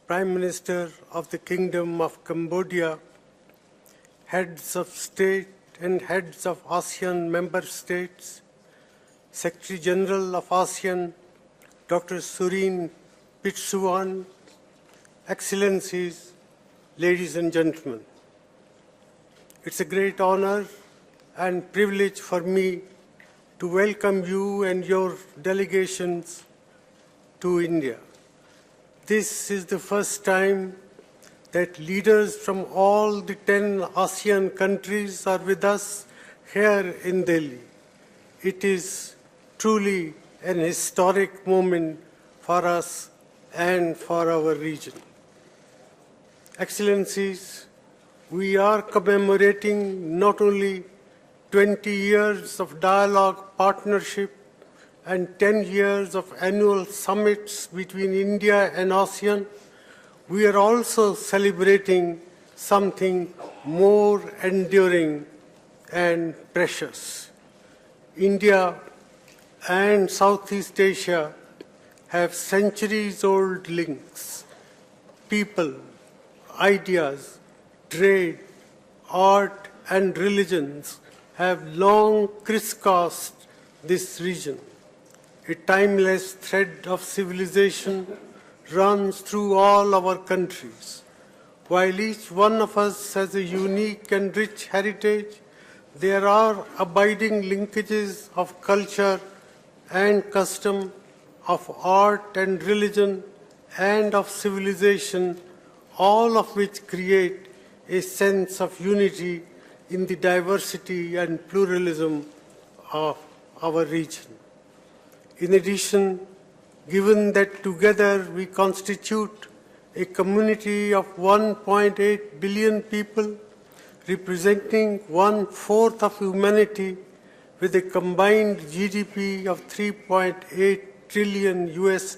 Prime Minister of the Kingdom of Cambodia, heads of state and heads of ASEAN member states, Secretary General of ASEAN, Dr. Surin Pitsuwan, Excellencies, ladies and gentlemen. It's a great honor and privilege for me to welcome you and your delegations to India. This is the first time that leaders from all the 10 ASEAN countries are with us here in Delhi. It is truly an historic moment for us and for our region. Excellencies, we are commemorating not only 20 years of dialogue, partnership, and 10 years of annual summits between India and ASEAN, we are also celebrating something more enduring and precious. India and Southeast Asia have centuries-old links. People, ideas, trade, art, and religions have long crisscrossed this region. A timeless thread of civilization runs through all our countries. While each one of us has a unique and rich heritage, there are abiding linkages of culture and custom, of art and religion, and of civilization, all of which create a sense of unity in the diversity and pluralism of our region. In addition, given that together we constitute a community of 1.8 billion people, representing 1/4 of humanity, with a combined GDP of 3.8 trillion US,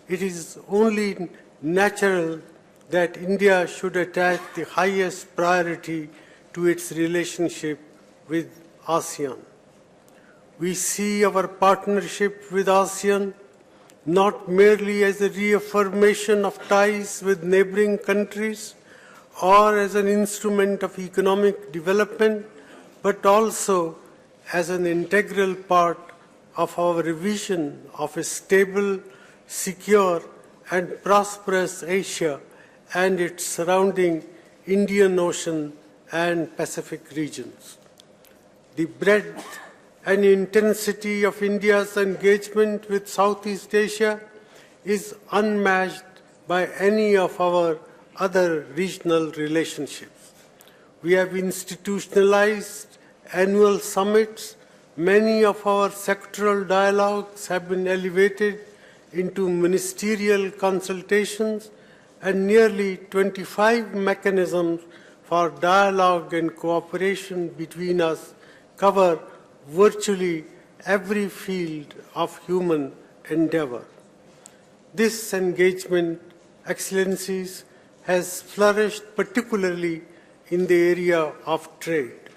it is only natural that India should attach the highest priority to its relationship with ASEAN. We see our partnership with ASEAN not merely as a reaffirmation of ties with neighboring countries or as an instrument of economic development, but also as an integral part of our vision of a stable, secure, and prosperous Asia and its surrounding Indian Ocean and Pacific regions. The breadth and intensity of India's engagement with Southeast Asia is unmatched by any of our other regional relationships. We have institutionalized annual summits. Many of our sectoral dialogues have been elevated into ministerial consultations, and nearly 25 mechanisms for dialogue and cooperation between us cover virtually every field of human endeavor. This engagement, Excellencies, has flourished particularly in the area of trade.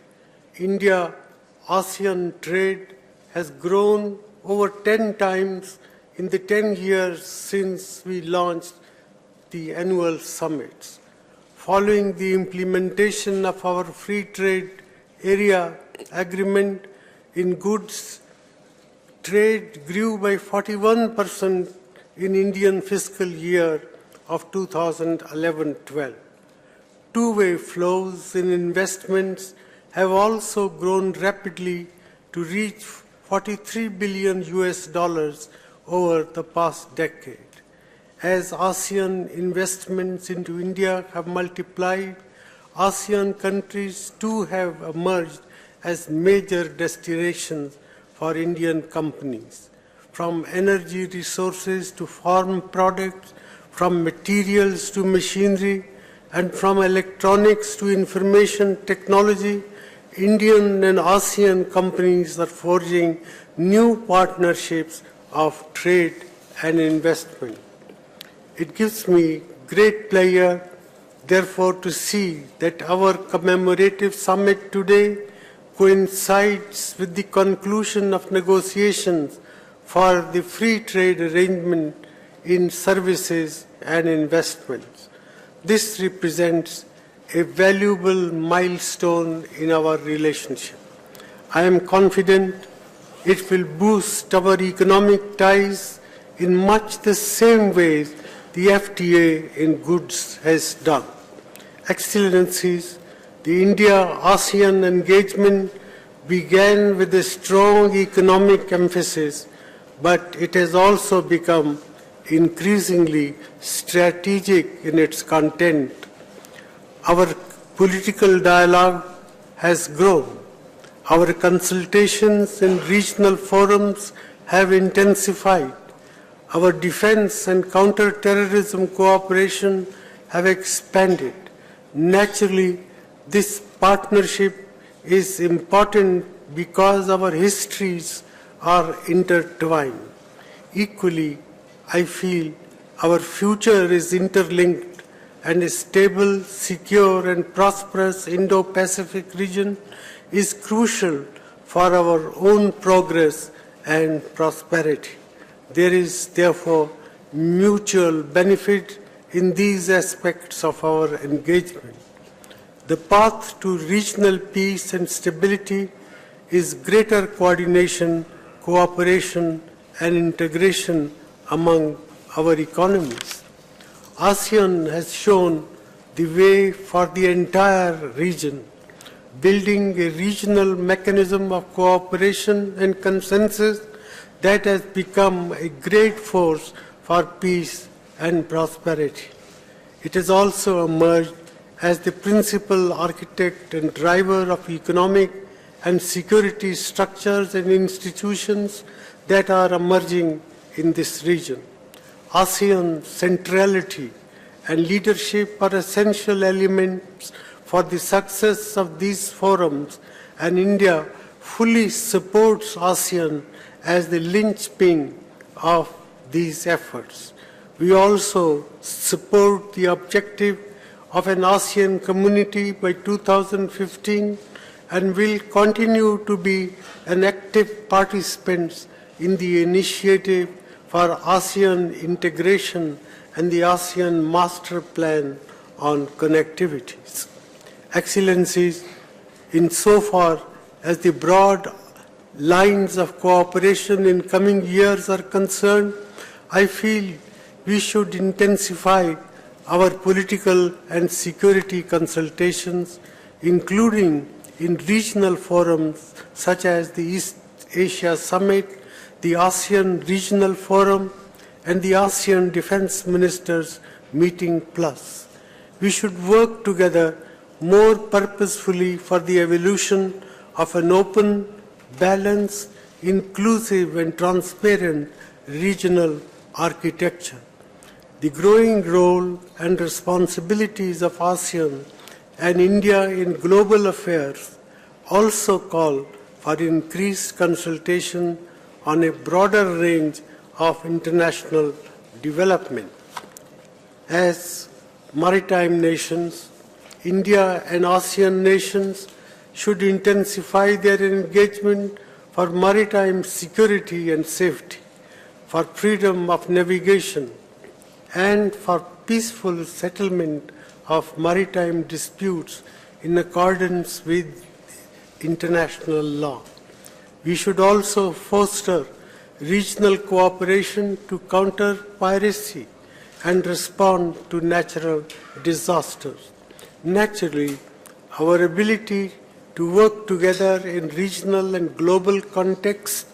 India-ASEAN trade has grown over 10 times in the 10 years since we launched the annual summits. Following the implementation of our free trade area agreement, in goods, trade grew by 41% in Indian fiscal year of 2011-12. Two-way flows in investments have also grown rapidly to reach $43 billion over the past decade. As ASEAN investments into India have multiplied, ASEAN countries too have emerged as major destinations for Indian companies. From energy resources to farm products, from materials to machinery, and from electronics to information technology, Indian and ASEAN companies are forging new partnerships of trade and investment. It gives me great pleasure, therefore, to see that our commemorative summit today coincides with the conclusion of negotiations for the free trade arrangement in services and investments. This represents a valuable milestone in our relationship. I am confident it will boost our economic ties in much the same way the FTA in goods has done. Excellencies, the India-ASEAN engagement began with a strong economic emphasis, but it has also become increasingly strategic in its content. Our political dialogue has grown. Our consultations in regional forums have intensified. Our defense and counter-terrorism cooperation have expanded. Naturally, this partnership is important because our histories are intertwined. Equally, I feel our future is interlinked, and a stable, secure and prosperous Indo-Pacific region is crucial for our own progress and prosperity. There is therefore mutual benefit in these aspects of our engagement. The path to regional peace and stability is greater coordination, cooperation and integration among our economies. ASEAN has shown the way for the entire region, building a regional mechanism of cooperation and consensus that has become a great force for peace and prosperity. It has also emerged as the principal architect and driver of economic and security structures and institutions that are emerging in this region. ASEAN centrality and leadership are essential elements for the success of these forums, and India fully supports ASEAN as the linchpin of these efforts. We also support the objective of an ASEAN community by 2015 and will continue to be an active participant in the initiative for ASEAN integration and the ASEAN Master Plan on Connectivities. Excellencies, insofar as the broad lines of cooperation in coming years are concerned, I feel we should intensify our political and security consultations, including in regional forums such as the East Asia Summit, the ASEAN Regional Forum, and the ASEAN Defense Ministers Meeting Plus. We should work together more purposefully for the evolution of an open, balanced, inclusive and transparent regional architecture. The growing role and responsibilities of ASEAN and India in global affairs also call for increased consultation on a broader range of international development. As maritime nations, India and ASEAN nations should intensify their engagement for maritime security and safety, for freedom of navigation, and for peaceful settlement of maritime disputes in accordance with international law. We should also foster regional cooperation to counter piracy and respond to natural disasters. Naturally, our ability to work together in regional and global contexts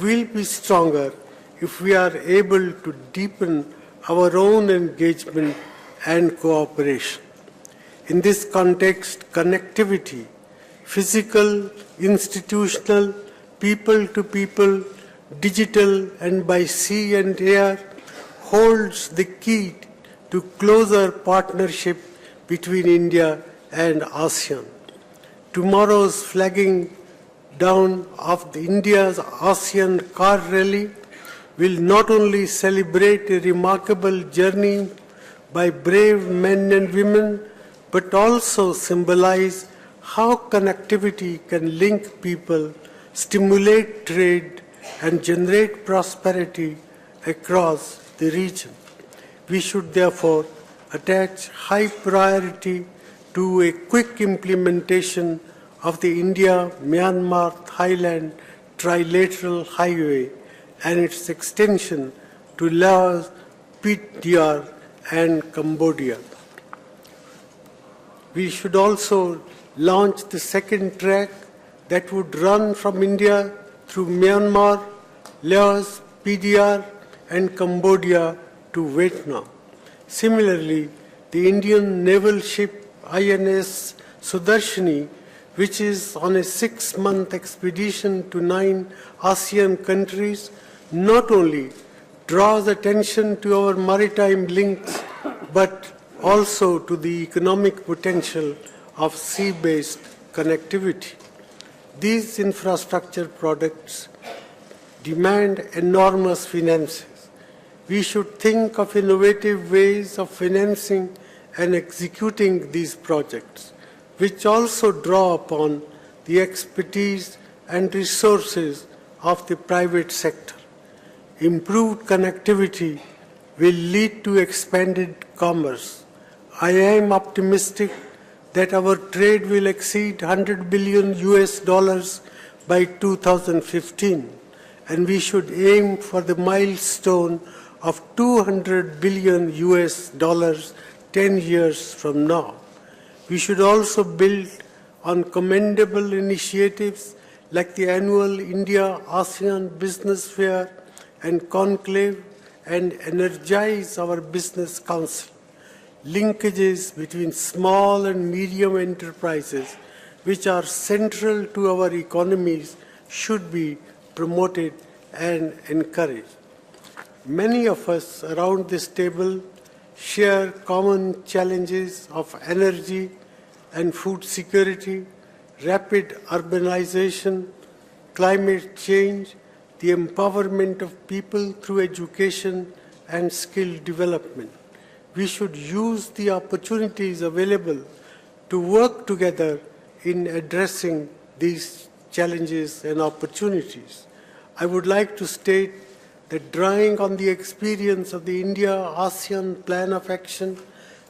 will be stronger if we are able to deepen our own engagement and cooperation. In this context, connectivity, physical, institutional, people-to-people, digital and by sea and air, holds the key to closer partnership between India and ASEAN. Tomorrow's flagging down of the India's ASEAN car rally will not only celebrate a remarkable journey by brave men and women, but also symbolize how connectivity can link people, stimulate trade, and generate prosperity across the region. We should therefore attach high priority to a quick implementation of the India-Myanmar-Thailand trilateral highway and its extension to Laos, PDR and Cambodia. We should also launch the second track that would run from India through Myanmar, Laos, PDR and Cambodia to Vietnam. Similarly, the Indian naval ship INS Sudarshini, which is on a 6-month expedition to 9 ASEAN countries, not only draws attention to our maritime links, but also to the economic potential of sea-based connectivity. These infrastructure projects demand enormous finances. We should think of innovative ways of financing and executing these projects, which also draw upon the expertise and resources of the private sector. Improved connectivity will lead to expanded commerce. I am optimistic that our trade will exceed $100 billion by 2015, and we should aim for the milestone of $200 billion 10 years from now. We should also build on commendable initiatives like the annual India-ASEAN Business Fair and Conclave and energize our Business Council. Linkages between small and medium enterprises, which are central to our economies, should be promoted and encouraged. Many of us around this table share common challenges of energy and food security, rapid urbanization, climate change, the empowerment of people through education and skill development. We should use the opportunities available to work together in addressing these challenges and opportunities. I would like to state that drawing on the experience of the India-ASEAN Plan of Action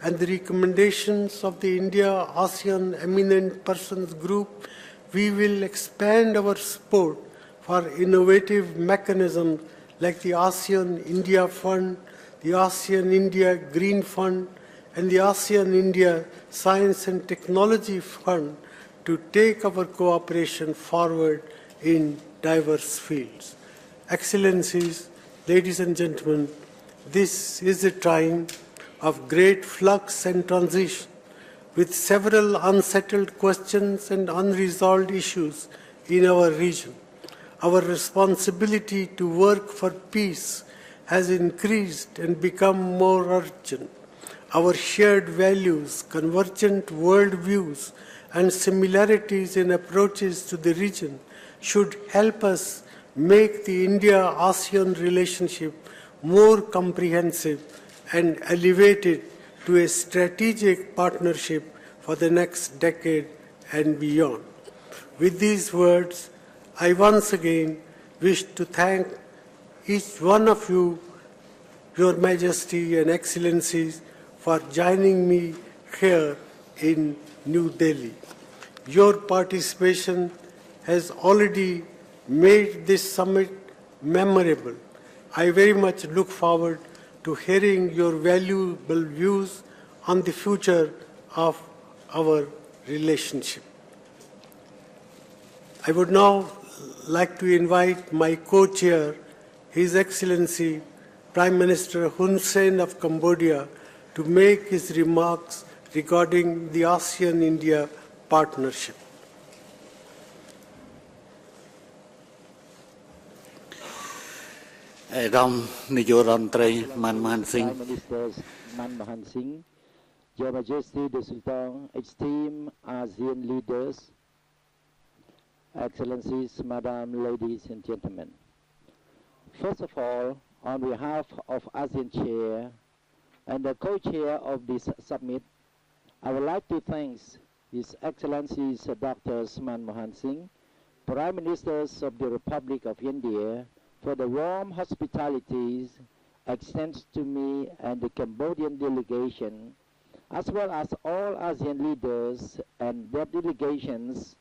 and the recommendations of the India-ASEAN Eminent Persons Group, we will expand our support for innovative mechanisms like the ASEAN-India Fund, the ASEAN-India Green Fund, and the ASEAN-India Science and Technology Fund to take our cooperation forward in diverse fields. Excellencies, ladies and gentlemen, this is a time of great flux and transition, with several unsettled questions and unresolved issues in our region. Our responsibility to work for peace has increased and become more urgent. Our shared values, convergent worldviews, and similarities in approaches to the region should help us make the India-ASEAN relationship more comprehensive and elevate it to a strategic partnership for the next decade and beyond. With these words, I once again wish to thank each one of you, Your Majesty and Excellencies, for joining me here in New Delhi. Your participation has already made this summit memorable. I very much look forward to hearing your valuable views on the future of our relationship. I would now like to invite my co-chair, His Excellency Prime Minister Hun Sen of Cambodia, to make his remarks regarding the ASEAN-India partnership. ឧត្តមនាយករដ្ឋមន្ត្រីម៉ាន់ Mahan Singh Prime Minister Mahan Singh, Your Majesty the Sultan, esteemed ASEAN leaders, Excellencies, Madam, ladies and gentlemen. First of all, on behalf of ASEAN Chair and the co-chair of this summit, I would like to thank His Excellencies Dr. Mahan Singh, Prime Ministers of the Republic of India, for the warm hospitalities extends to me and the Cambodian delegation, as well as all ASEAN leaders and their delegations,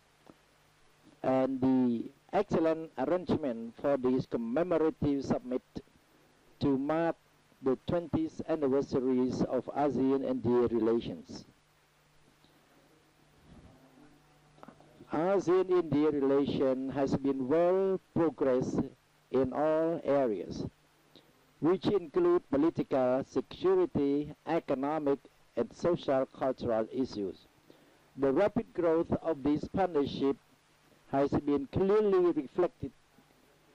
and the excellent arrangement for this commemorative summit to mark the 20th anniversaries of ASEAN-India relations. ASEAN-India relation has been well progressed in all areas, which include political, security, economic, and social cultural issues. The rapid growth of this partnership has been clearly reflected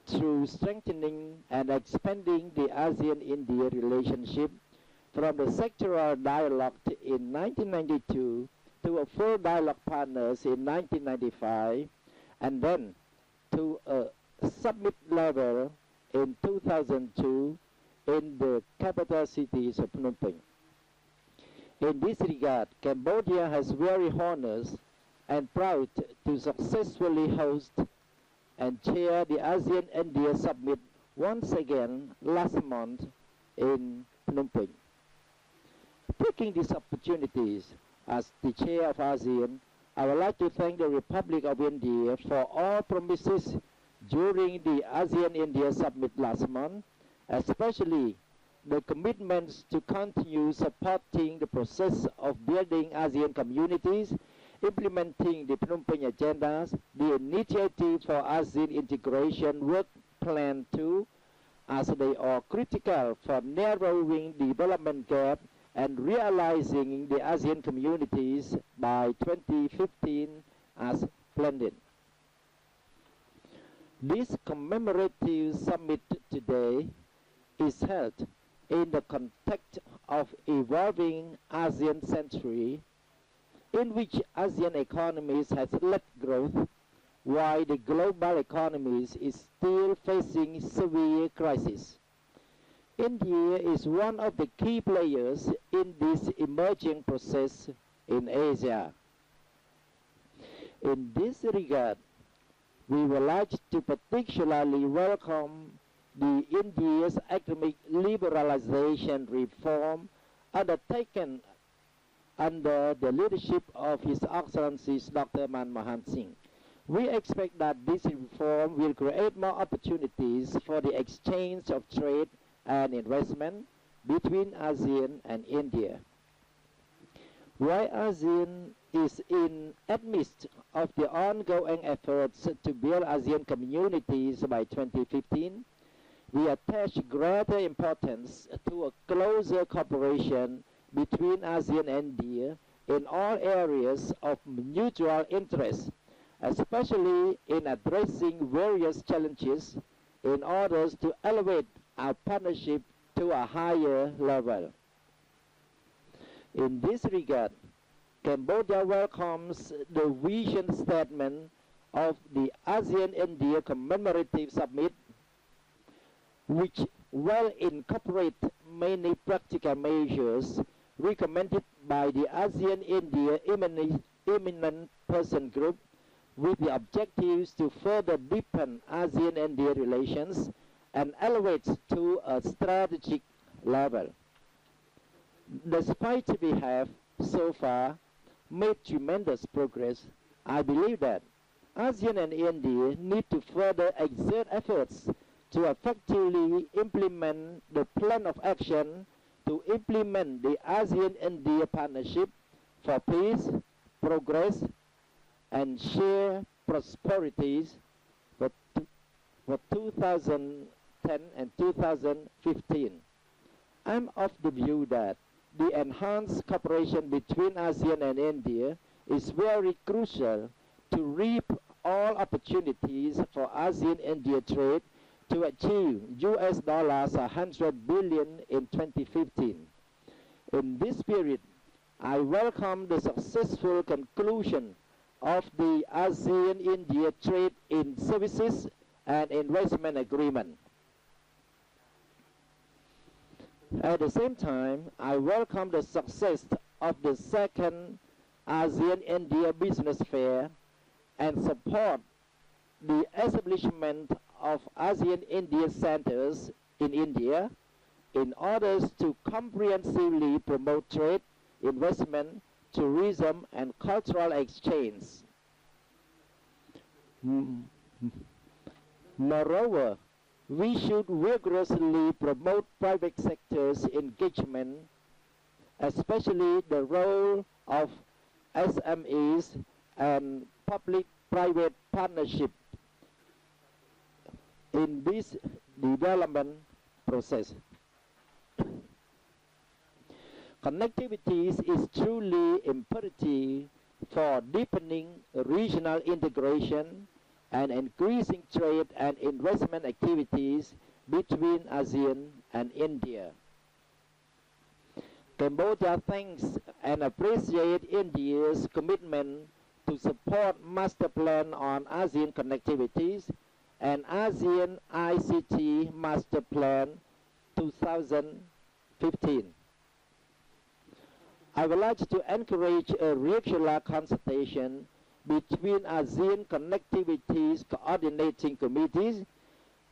through strengthening and expanding the ASEAN-India relationship from the sectoral dialogue in 1992 to a full dialogue partners in 1995, and then to a summit level in 2002 in the capital cities of Phnom Penh. In this regard, Cambodia has very honored and proud to successfully host and chair the ASEAN-India Summit once again last month in Phnom Penh. Taking these opportunities as the chair of ASEAN, I would like to thank the Republic of India for all promises during the ASEAN-India Summit last month, especially the commitments to continue supporting the process of building ASEAN communities, implementing the Phnom Penh agendas, the initiative for ASEAN integration work plan 2, as they are critical for narrowing the development gap and realizing the ASEAN communities by 2015 as planned. This commemorative summit today is held in the context of evolving ASEAN century, in which ASEAN economies has led growth, while the global economies is still facing severe crisis. India is one of the key players in this emerging process in Asia. In this regard, we would like to particularly welcome the India's economic liberalization reform undertaken under the leadership of His Excellency Dr. Manmohan Singh. We expect that this reform will create more opportunities for the exchange of trade and investment between ASEAN and India. While ASEAN is in amidst of the ongoing efforts to build ASEAN communities by 2015, we attach greater importance to a closer cooperation between ASEAN and India in all areas of mutual interest, especially in addressing various challenges in order to elevate our partnership to a higher level. In this regard, Cambodia welcomes the vision statement of the ASEAN-India Commemorative Summit, which will incorporate many practical measures recommended by the ASEAN-India Eminent Person Group, with the objectives to further deepen ASEAN-India relations and elevate to a strategic level. Despite we have so far made tremendous progress, I believe that ASEAN and India need to further exert efforts to effectively implement the plan of action to implement the ASEAN-India Partnership for Peace, Progress, and Shared Prosperities for 2010 and 2015. I'm of the view that the enhanced cooperation between ASEAN and India is very crucial to reap all opportunities for ASEAN-India trade to achieve $100 billion in 2015. In this spirit, I welcome the successful conclusion of the ASEAN-India Trade in Services and Investment Agreement. At the same time, I welcome the success of the second ASEAN-India Business Fair and support the establishment of ASEAN-India centers in India in order to comprehensively promote trade, investment, tourism, and cultural exchange. Moreover, we should vigorously promote private sector's engagement, especially the role of SMEs and public-private partnership in this development process. Connectivity is truly imperative for deepening regional integration and increasing trade and investment activities between ASEAN and India. Cambodia thanks and appreciates India's commitment to support Master Plan on ASEAN connectivities and ASEAN ICT Master Plan 2015. I would like to encourage a regular consultation between ASEAN Connectivities Coordinating Committees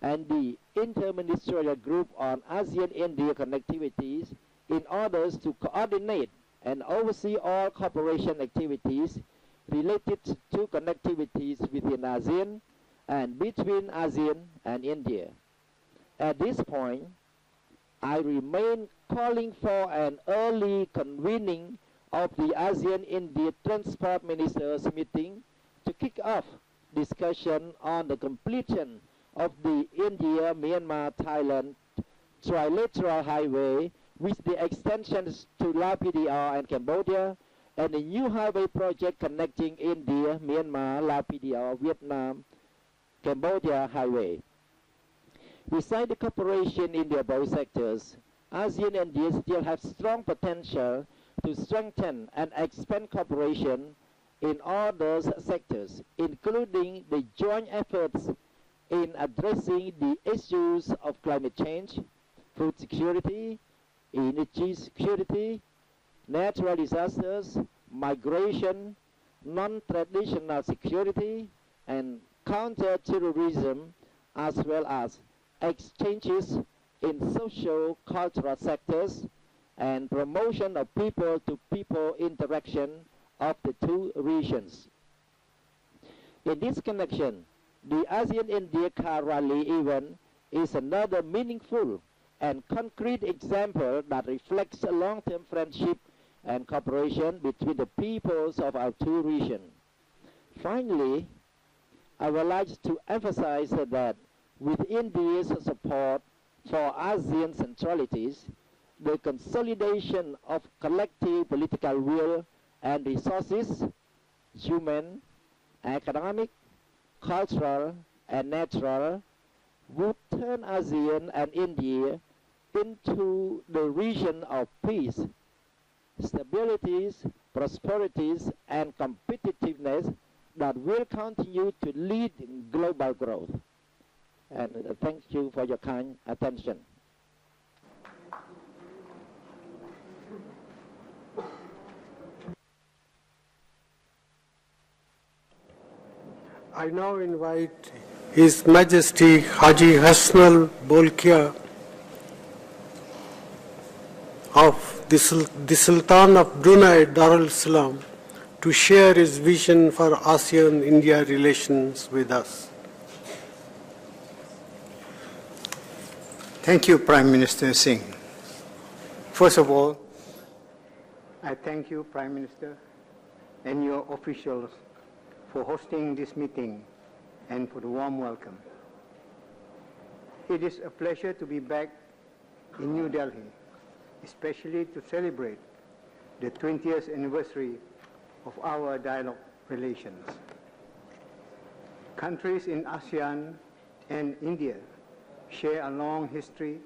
and the Interministerial Group on ASEAN-India Connectivities in order to coordinate and oversee all cooperation activities related to connectivities within ASEAN and between ASEAN and India. At this point, I remain calling for an early convening of the ASEAN-India Transport Ministers meeting to kick off discussion on the completion of the India-Myanmar-Thailand trilateral highway with the extensions to Lao PDR and Cambodia and a new highway project connecting India, Myanmar, Lao PDR, Vietnam, Cambodia highway. Besides the cooperation in the above sectors, ASEAN and India still have strong potential to strengthen and expand cooperation in all those sectors, including the joint efforts in addressing the issues of climate change, food security, energy security, natural disasters, migration, non-traditional security, and counter-terrorism, as well as exchanges in social-cultural sectors and promotion of people-to-people interaction of the two regions. In this connection, the ASEAN-India Car Rally event is another meaningful and concrete example that reflects a long-term friendship and cooperation between the peoples of our two regions. Finally, I would like to emphasize that with India's support for ASEAN centralities, the consolidation of collective political will and resources, human, economic, cultural, and natural, would turn ASEAN and India into the region of peace, stabilities, prosperities, and competitiveness that will continue to lead global growth. And thank you for your kind attention. I now invite His Majesty Haji Hasnal Bolkiah of the Sultan of Brunei Darul Salam to share his vision for ASEAN-India relations with us. Thank you, Prime Minister Singh. First of all, I thank you, Prime Minister, and your officials for hosting this meeting and for the warm welcome. It is a pleasure to be back in New Delhi, especially to celebrate the 20th anniversary of our dialogue relations. Countries in ASEAN and India share a long history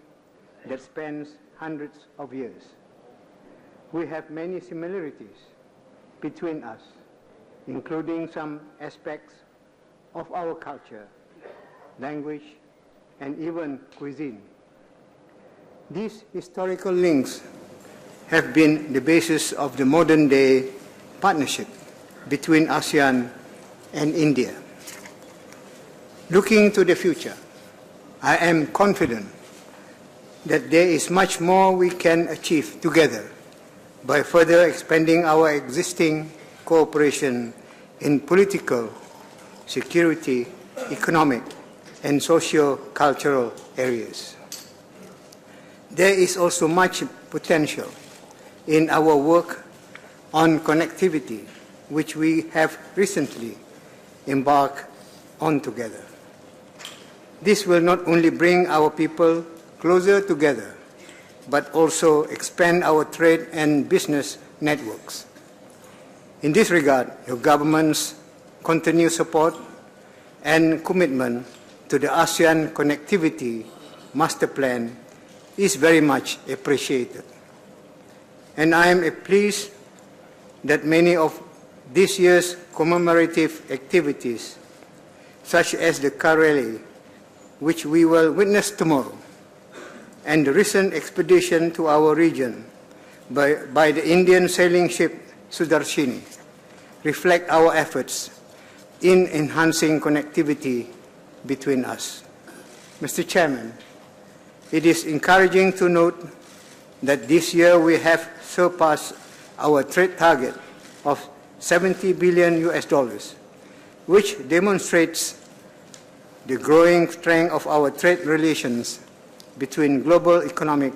that spans hundreds of years. We have many similarities between us, including some aspects of our culture, language, and even cuisine. These historical links have been the basis of the modern-day partnership between ASEAN and India. Looking to the future, I am confident that there is much more we can achieve together by further expanding our existing cooperation in political, security, economic, and socio-cultural areas. There is also much potential in our work on connectivity, which we have recently embarked on together. This will not only bring our people closer together, but also expand our trade and business networks. In this regard, your government's continued support and commitment to the ASEAN Connectivity Master Plan is very much appreciated. And I am pleased that many of this year's commemorative activities, such as the car rally, which we will witness tomorrow, and the recent expedition to our region by the Indian sailing ship Sudarshini, reflect our efforts in enhancing connectivity between us. Mr. Chairman, it is encouraging to note that this year we have surpassed our trade target of $70 billion, which demonstrates the growing strength of our trade relations between global economic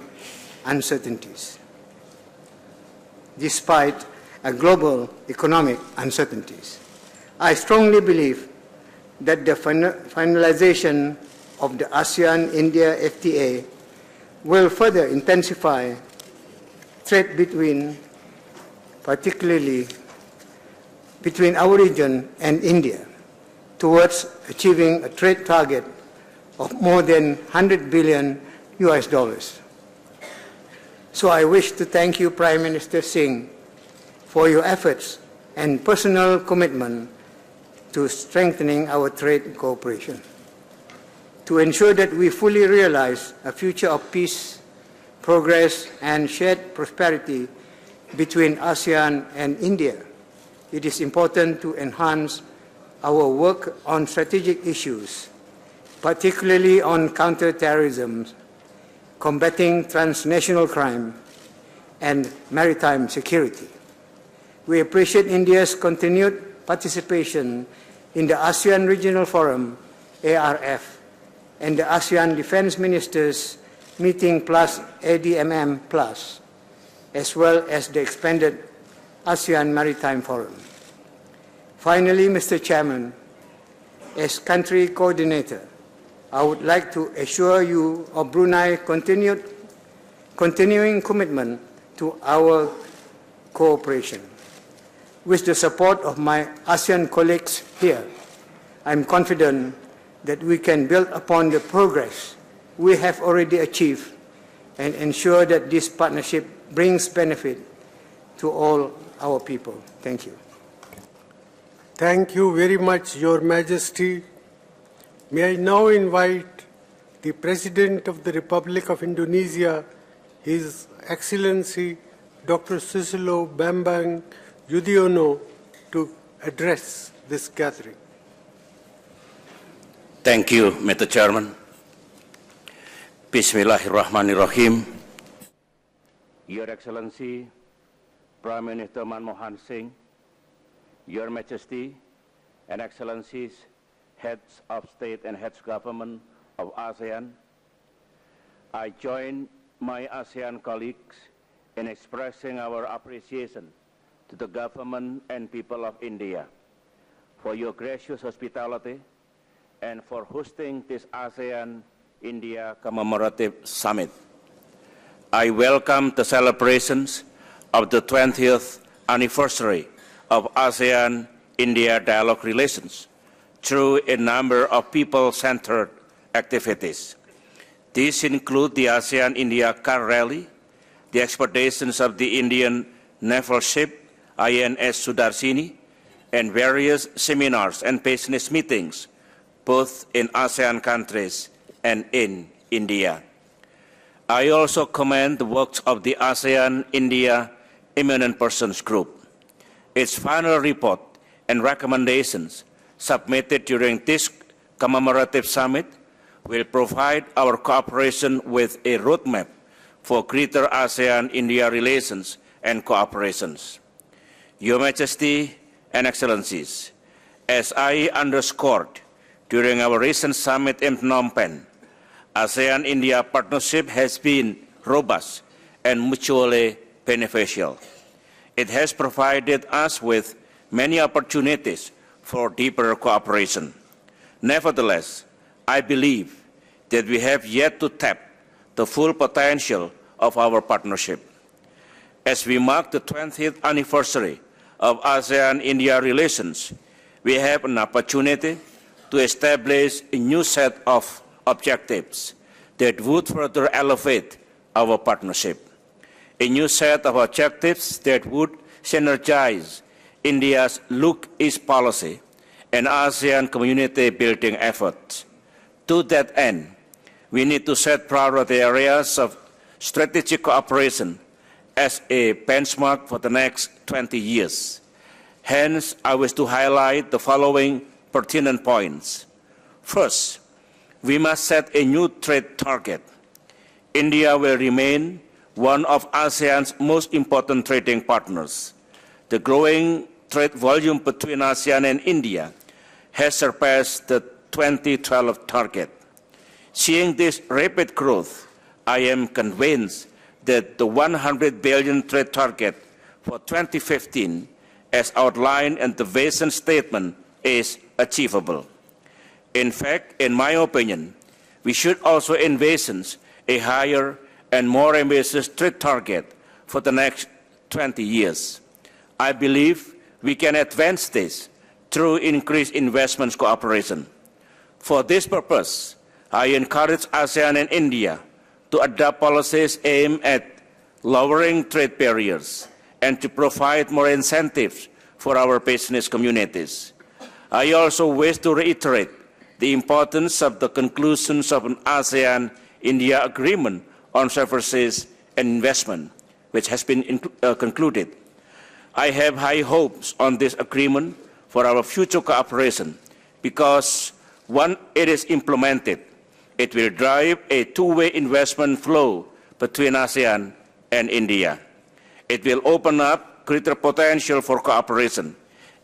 uncertainties. Despite global economic uncertainties, I strongly believe that the finalization of the ASEAN-India FTA will further intensify trade particularly between our region and India, towards achieving a trade target of more than $100 billion. So I wish to thank you, Prime Minister Singh, for your efforts and personal commitment to strengthening our trade cooperation, to ensure that we fully realize a future of peace, progress, and shared prosperity between ASEAN and India. It is important to enhance our work on strategic issues, particularly on counterterrorism, combating transnational crime, and maritime security. We appreciate India's continued participation in the ASEAN Regional Forum, ARF, and the ASEAN Defense Ministers Meeting plus ADMM plus, as well as the expanded ASEAN Maritime Forum. Finally, Mr. Chairman, as country coordinator, I would like to assure you of Brunei's continuing commitment to our cooperation. With the support of my ASEAN colleagues here, I am confident that we can build upon the progress we have already achieved and ensure that this partnership brings benefit to all our people. Thank you. Thank you very much, Your Majesty. May I now invite the President of the Republic of Indonesia, His Excellency Dr. Susilo Bambang Yudhoyono, to address this gathering. Thank you, Mr. Chairman. Bismillahirrahmanirrahim. Your Excellency, Prime Minister Manmohan Singh, Your Majesty and Excellencies, Heads of State and Heads of Government of ASEAN, I join my ASEAN colleagues in expressing our appreciation to the government and people of India for your gracious hospitality and for hosting this ASEAN-India Commemorative Summit. I welcome the celebrations of the 20th anniversary of ASEAN-India dialogue relations through a number of people-centered activities. These include the ASEAN-India car rally, the expeditions of the Indian naval ship INS Sudarshini, and various seminars and business meetings, both in ASEAN countries and in India. I also commend the work of the ASEAN-India Eminent Persons Group. Its final report and recommendations submitted during this commemorative summit will provide our cooperation with a roadmap for greater ASEAN-India relations and cooperations. Your Majesty and Excellencies, as I underscored during our recent summit in Phnom Penh, ASEAN-India partnership has been robust and mutually beneficial. It has provided us with many opportunities for deeper cooperation. Nevertheless, I believe that we have yet to tap the full potential of our partnership. As we mark the 20th anniversary of ASEAN-India relations, we have an opportunity to establish a new set of objectives that would further elevate our partnership. A new set of objectives that would synergize India's Look East policy and ASEAN community building efforts. To that end, we need to set priority areas of strategic cooperation as a benchmark for the next 20 years. Hence, I wish to highlight the following pertinent points. First, we must set a new trade target. India will remain one of ASEAN's most important trading partners. The growing trade volume between ASEAN and India has surpassed the 2012 target. Seeing this rapid growth, I am convinced that the 100 billion trade target for 2015, as outlined in the vision statement, is achievable. In fact, in my opinion, we should also envision a higher and more ambitious trade target for the next 20 years. I believe we can advance this through increased investment cooperation. For this purpose, I encourage ASEAN and India to adopt policies aimed at lowering trade barriers and to provide more incentives for our business communities. I also wish to reiterate the importance of the conclusions of an ASEAN-India agreement on services and investment, which has been concluded. I have high hopes on this agreement for our future cooperation because once it is implemented, it will drive a two-way investment flow between ASEAN and India. It will open up greater potential for cooperation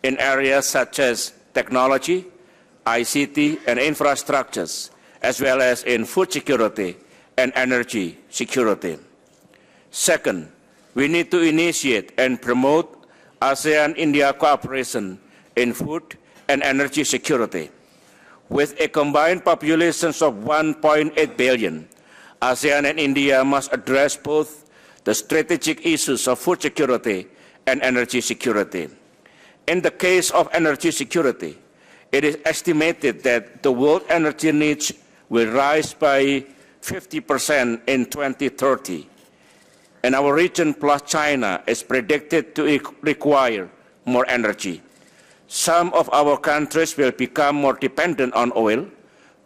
in areas such as technology, ICT, and infrastructures, as well as in food security and energy security. Second, we need to initiate and promote ASEAN-India cooperation in food and energy security. With a combined population of 1.8 billion, ASEAN and India must address both the strategic issues of food security and energy security. In the case of energy security, it is estimated that the world energy needs will rise by 50% in 2030, and our region plus China is predicted to require more energy. Some of our countries will become more dependent on oil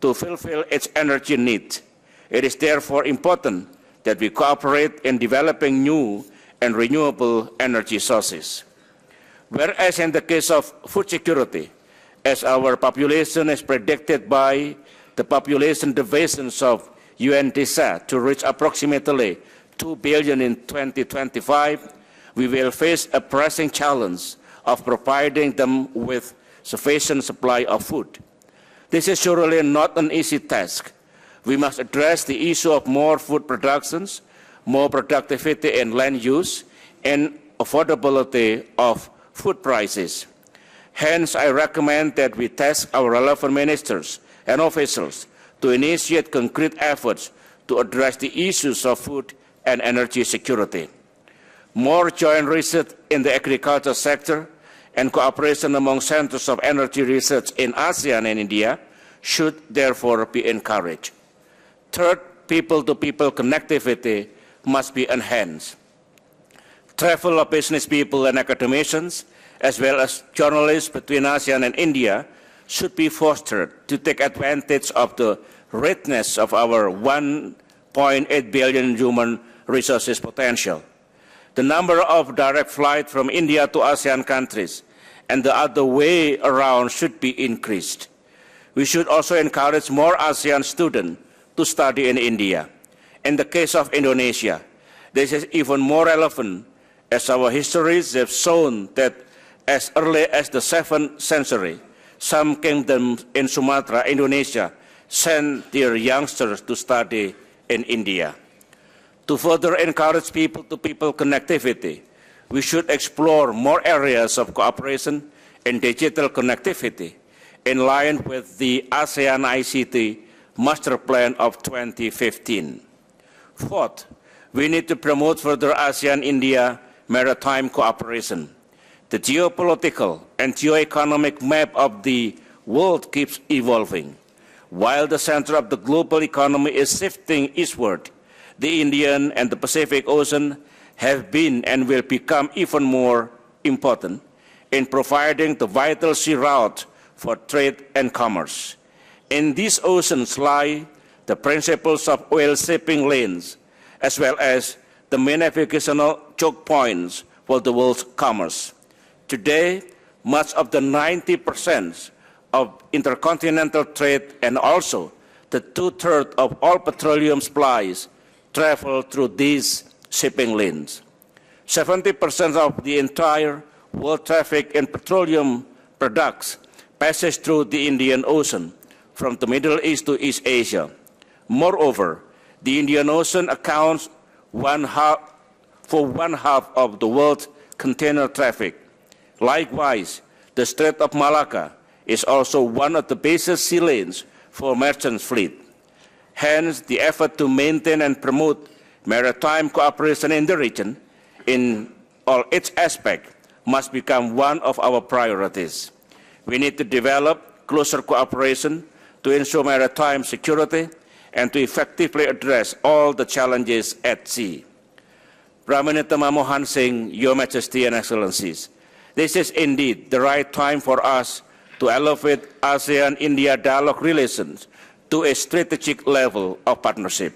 to fulfill its energy needs. It is therefore important that we cooperate in developing new and renewable energy sources. Whereas in the case of food security, as our population is predicted by the population divisions of UNDSA to reach approximately 2 billion in 2025, we will face a pressing challenge of providing them with sufficient supply of food. This is surely not an easy task. We must address the issue of more food productions, more productivity in land use, and affordability of food prices. Hence, I recommend that we task our relevant ministers and officials to initiate concrete efforts to address the issues of food and energy security. More joint research in the agriculture sector and cooperation among centers of energy research in ASEAN and India should therefore be encouraged. Third, people-to-people connectivity must be enhanced. Travel of business people and academicians, as well as journalists between ASEAN and India, should be fostered to take advantage of the richness of our 1.8 billion human resources potential. The number of direct flights from India to ASEAN countries and the other way around should be increased. We should also encourage more ASEAN students to study in India. In the case of Indonesia, this is even more relevant as our histories have shown that as early as the 7th century, some kingdoms in Sumatra, Indonesia, sent their youngsters to study in India. To further encourage people-to-people connectivity, we should explore more areas of cooperation in digital connectivity in line with the ASEAN ICT Master Plan of 2015. Fourth, we need to promote further ASEAN-India maritime cooperation. The geopolitical and geoeconomic map of the world keeps evolving. While the center of the global economy is shifting eastward, the Indian and the Pacific Ocean have been and will become even more important in providing the vital sea route for trade and commerce. In these oceans lie the principles of oil shipping lanes, as well as the main navigational choke points for the world's commerce. Today, much of the 90% of intercontinental trade and also the 2/3 of all petroleum supplies travel through these shipping lanes. 70% of the entire world traffic in petroleum products passes through the Indian Ocean from the Middle East to East Asia. Moreover, the Indian Ocean accounts for one half of the world's container traffic. Likewise, the Strait of Malacca is also one of the busiest sea lanes for merchant fleet. Hence, the effort to maintain and promote maritime cooperation in the region in all its aspects must become one of our priorities. We need to develop closer cooperation to ensure maritime security and to effectively address all the challenges at sea. Prime Minister Manmohan Singh, Your Majesty and Excellencies, this is indeed the right time for us to elevate ASEAN-India dialogue relations to a strategic level of partnership,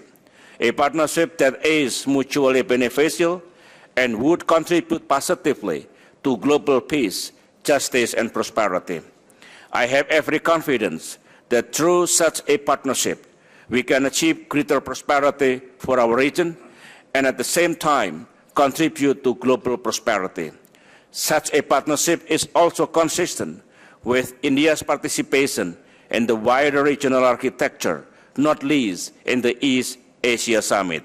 a partnership that is mutually beneficial and would contribute positively to global peace, justice, and prosperity. I have every confidence that through such a partnership, we can achieve greater prosperity for our region and at the same time contribute to global prosperity. Such a partnership is also consistent with India's participation in the wider regional architecture, not least in the East Asia Summit.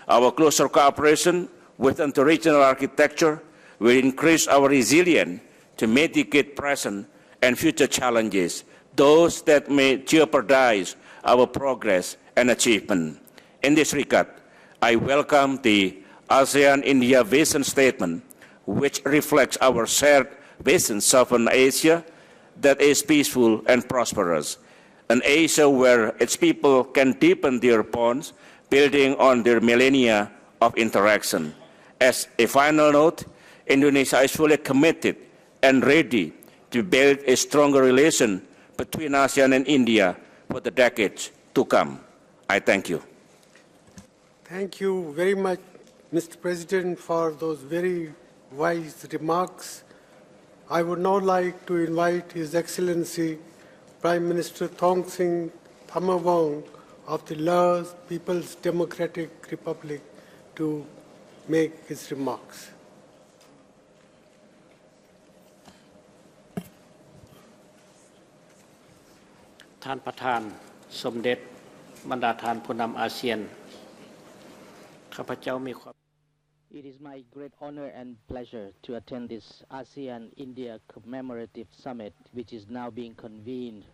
Our closer cooperation within the regional architecture will increase our resilience to mitigate present and future challenges, those that may jeopardize our progress and achievement. In this regard, I welcome the ASEAN-India Vision Statement, which reflects our shared vision of an Asia that is peaceful and prosperous, an Asia where its people can deepen their bonds, building on their millennia of interaction. As a final note, Indonesia is fully committed and ready to build a stronger relation between ASEAN and India for the decades to come. I thank you. Thank you very much, Mr. President, for those very wise remarks. I would now like to invite His Excellency Prime Minister Thongsin Thamawong of the Laos People's Democratic Republic to make his remarks. ท่านประธานสมเด็จบรรดาท่านผู้นำอาเซียนข้าพเจ้ามีความ It is my great honor and pleasure to attend this ASEAN-India Commemorative Summit, which is now being convened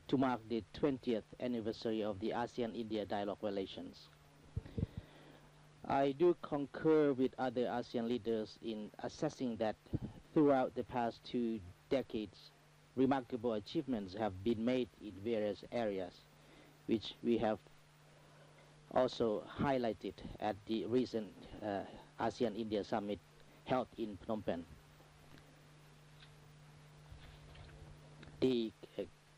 to mark the 20th anniversary of the ASEAN-India dialogue relations. I do concur with other ASEAN leaders in assessing that throughout the past 2 decades, remarkable achievements have been made in various areas, which we have also highlighted at the recent ASEAN-India Summit held in Phnom Penh, the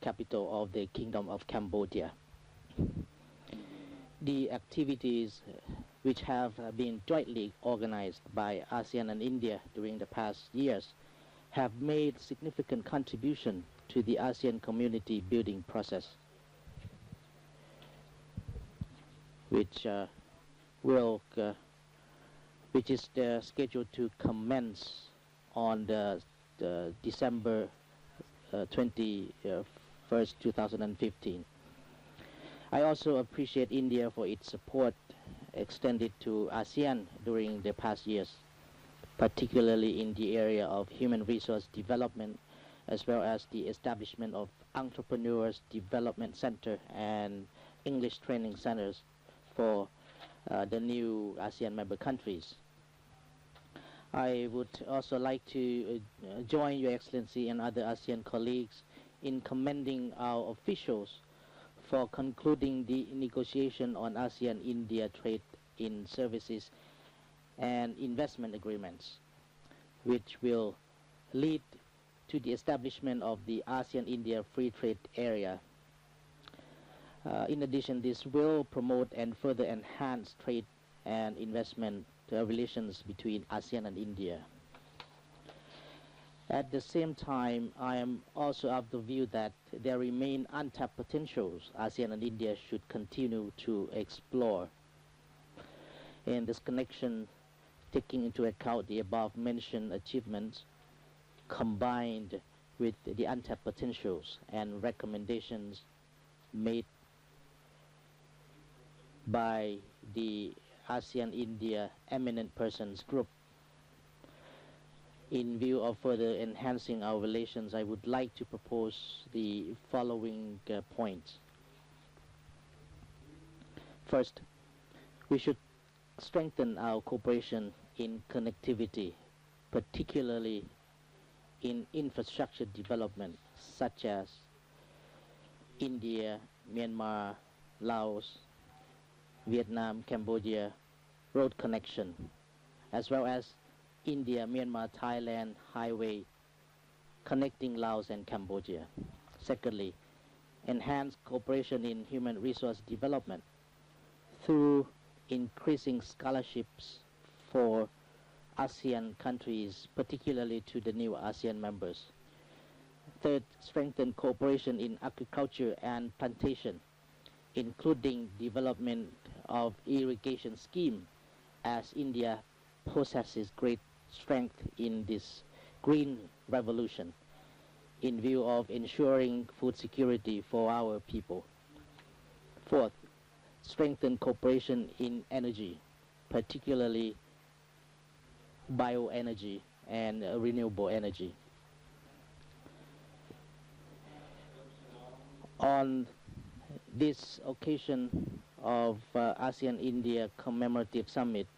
capital of the Kingdom of Cambodia. The activities which have been jointly organized by ASEAN and India during the past years have made significant contribution to the ASEAN community building process, which is scheduled to commence on the December 21st, 2015. I also appreciate India for its support extended to ASEAN during the past years, particularly in the area of human resource development, as well as the establishment of Entrepreneurs Development Center and English training centers for the new ASEAN member countries. I would also like to join Your Excellency and other ASEAN colleagues in commending our officials for concluding the negotiation on ASEAN-India trade in services and investment agreements, which will lead to the establishment of the ASEAN-India Free Trade Area. In addition, this will promote and further enhance trade and investment relations between ASEAN and India. At the same time, I am also of the view that there remain untapped potentials ASEAN and India should continue to explore. In this connection, taking into account the above-mentioned achievements, combined with the untapped potentials and recommendations made by the ASEAN-India Eminent Persons Group, in view of further enhancing our relations, I would like to propose the following points. First, we should strengthen our cooperation in connectivity, particularly in infrastructure development, such as India, Myanmar, Laos, Vietnam, Cambodia road connection, as well as India, Myanmar, Thailand highway connecting Laos and Cambodia. Secondly, enhance cooperation in human resource development through increasing scholarships for ASEAN countries, particularly to the new ASEAN members. Third, strengthen cooperation in agriculture and plantation, including development of irrigation scheme, as India possesses great strength in this green revolution in view of ensuring food security for our people. Fourth, strengthen cooperation in energy, particularly bioenergy and renewable energy. On this occasion of ASEAN-India Commemorative Summit,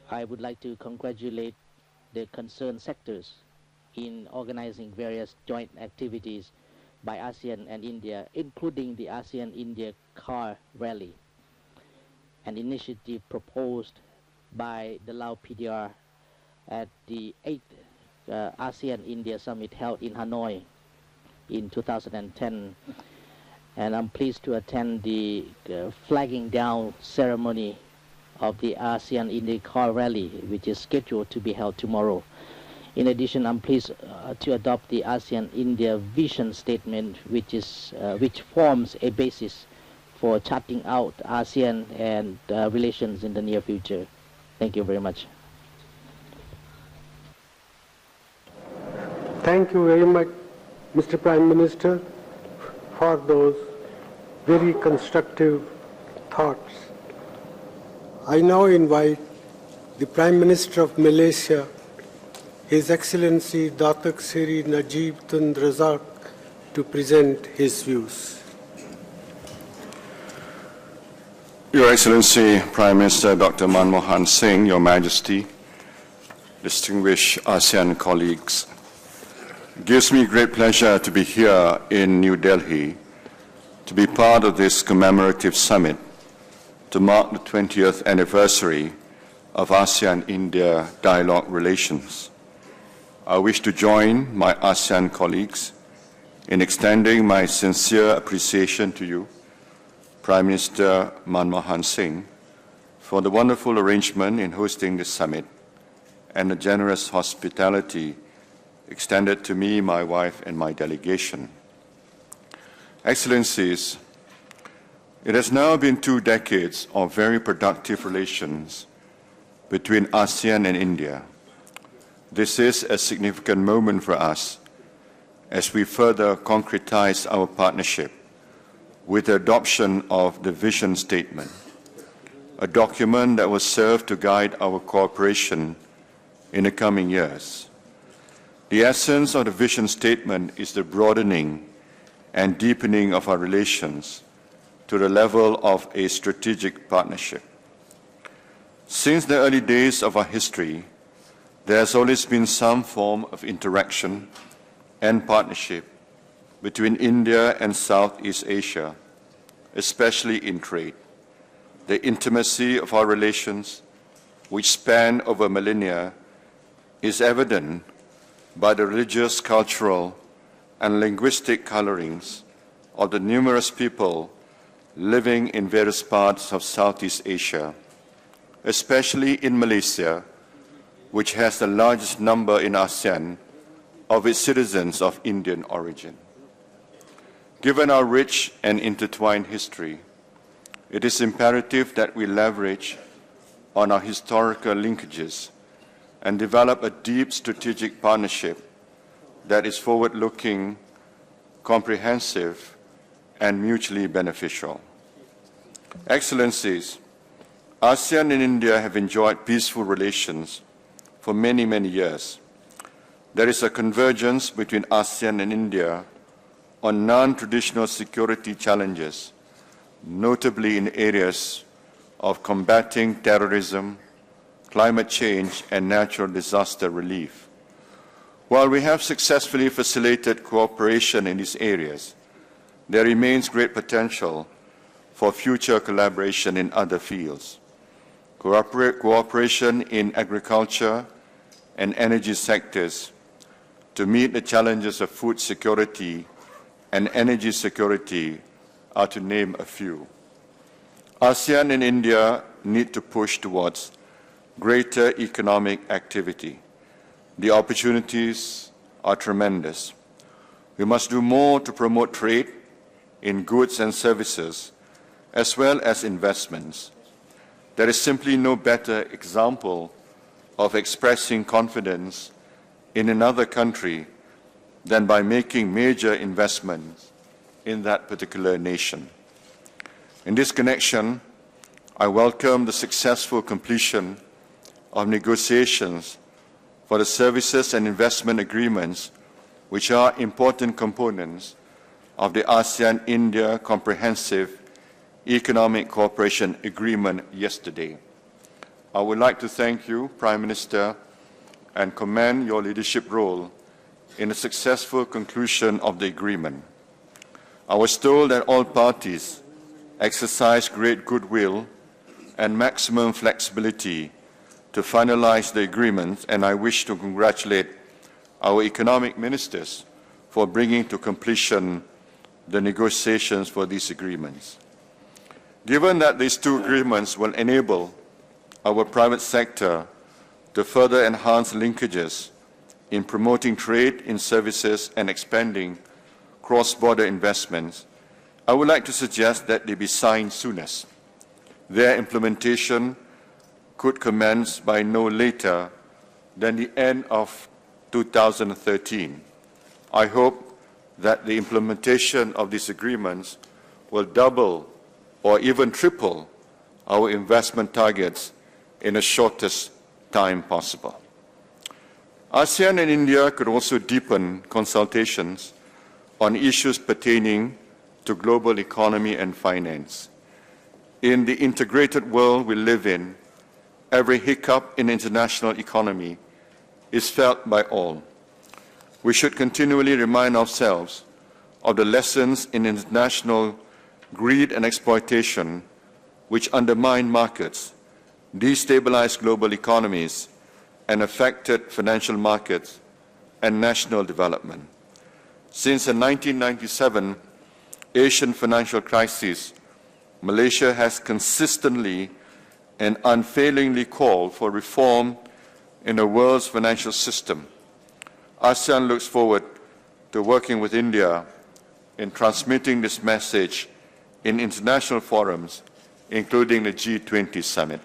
I would like to congratulate the concerned sectors in organizing various joint activities by ASEAN and India, including the ASEAN-India Car Rally, an initiative proposed by the Lao PDR at the 8th ASEAN-India Summit held in Hanoi in 2010. And I'm pleased to attend the flagging down ceremony of the ASEAN-India Car Rally, which is scheduled to be held tomorrow. In addition, I'm pleased to adopt the ASEAN-India Vision Statement, which forms a basis for charting out ASEAN and relations in the near future. Thank you very much. Thank you very much, Mr. Prime Minister, for those very constructive thoughts. I now invite the Prime Minister of Malaysia, His Excellency Datuk Seri Najib Tun Razak, to present his views. Your Excellency Prime Minister Dr. Manmohan Singh, Your Majesty, distinguished ASEAN colleagues, it gives me great pleasure to be here in New Delhi to be part of this commemorative summit to mark the 20th anniversary of ASEAN-India dialogue relations. I wish to join my ASEAN colleagues in extending my sincere appreciation to you, Prime Minister Manmohan Singh, for the wonderful arrangement in hosting this summit and the generous hospitality extended to me, my wife, and my delegation. Excellencies, it has now been 2 decades of very productive relations between ASEAN and India. This is a significant moment for us as we further concretize our partnership with the adoption of the Vision Statement, a document that will serve to guide our cooperation in the coming years. The essence of the Vision Statement is the broadening and deepening of our relations to the level of a strategic partnership. Since the early days of our history, there has always been some form of interaction and partnership between India and Southeast Asia, especially in trade. The intimacy of our relations, which span over millennia, is evident by the religious, cultural, and linguistic colorings of the numerous people living in various parts of Southeast Asia, especially in Malaysia, which has the largest number in ASEAN of its citizens of Indian origin. Given our rich and intertwined history, it is imperative that we leverage on our historical linkages and develop a deep strategic partnership that is forward-looking, comprehensive, and mutually beneficial. Excellencies, ASEAN and India have enjoyed peaceful relations for many, many years. There is a convergence between ASEAN and India on non-traditional security challenges, notably in areas of combating terrorism, climate change, and natural disaster relief. While we have successfully facilitated cooperation in these areas, there remains great potential for future collaboration in other fields. Cooperation in agriculture and energy sectors to meet the challenges of food security and energy security are to name a few. ASEAN and India need to push towards greater economic activity. The opportunities are tremendous. We must do more to promote trade in goods and services, as well as investments. There is simply no better example of expressing confidence in another country than by making major investments in that particular nation. In this connection, I welcome the successful completion of negotiations for the services and investment agreements, which are important components of the ASEAN-India Comprehensive Economic Cooperation Agreement yesterday. I would like to thank you, Prime Minister, and commend your leadership role in the successful conclusion of the agreement. I was told that all parties exercised great goodwill and maximum flexibility to finalize the agreement, and I wish to congratulate our economic ministers for bringing to completion the negotiations for these agreements. Given that these 2 agreements will enable our private sector to further enhance linkages in promoting trade in services and expanding cross-border investments, I would like to suggest that they be signed soonest. Their implementation could commence by no later than the end of 2013. I hope that the implementation of these agreements will double or even triple our investment targets in the shortest time possible. ASEAN and India could also deepen consultations on issues pertaining to global economy and finance. In the integrated world we live in, every hiccup in the international economy is felt by all. We should continually remind ourselves of the lessons in international greed and exploitation which undermine markets, destabilize global economies, and affected financial markets and national development. Since the 1997 Asian financial crisis, Malaysia has consistently and unfailingly called for reform in the world's financial system. ASEAN looks forward to working with India in transmitting this message in international forums, including the G20 summit.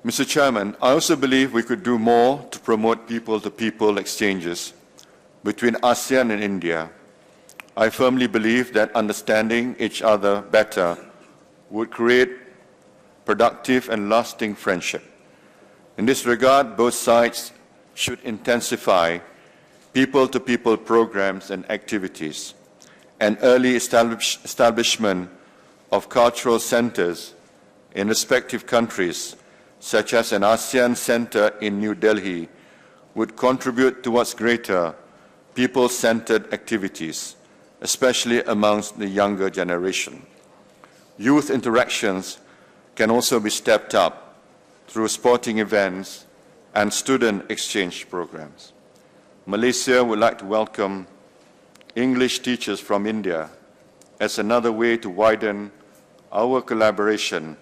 Mr. Chairman, I also believe we could do more to promote people-to-people exchanges between ASEAN and India. I firmly believe that understanding each other better would create productive and lasting friendship. In this regard, both sides should intensify people-to-people programs and activities, and early establishment of cultural centers in respective countries, such as an ASEAN Center in New Delhi, would contribute towards greater people-centered activities, especially amongst the younger generation. Youth interactions can also be stepped up through sporting events and student exchange programs. Malaysia would like to welcome English teachers from India as another way to widen our collaboration,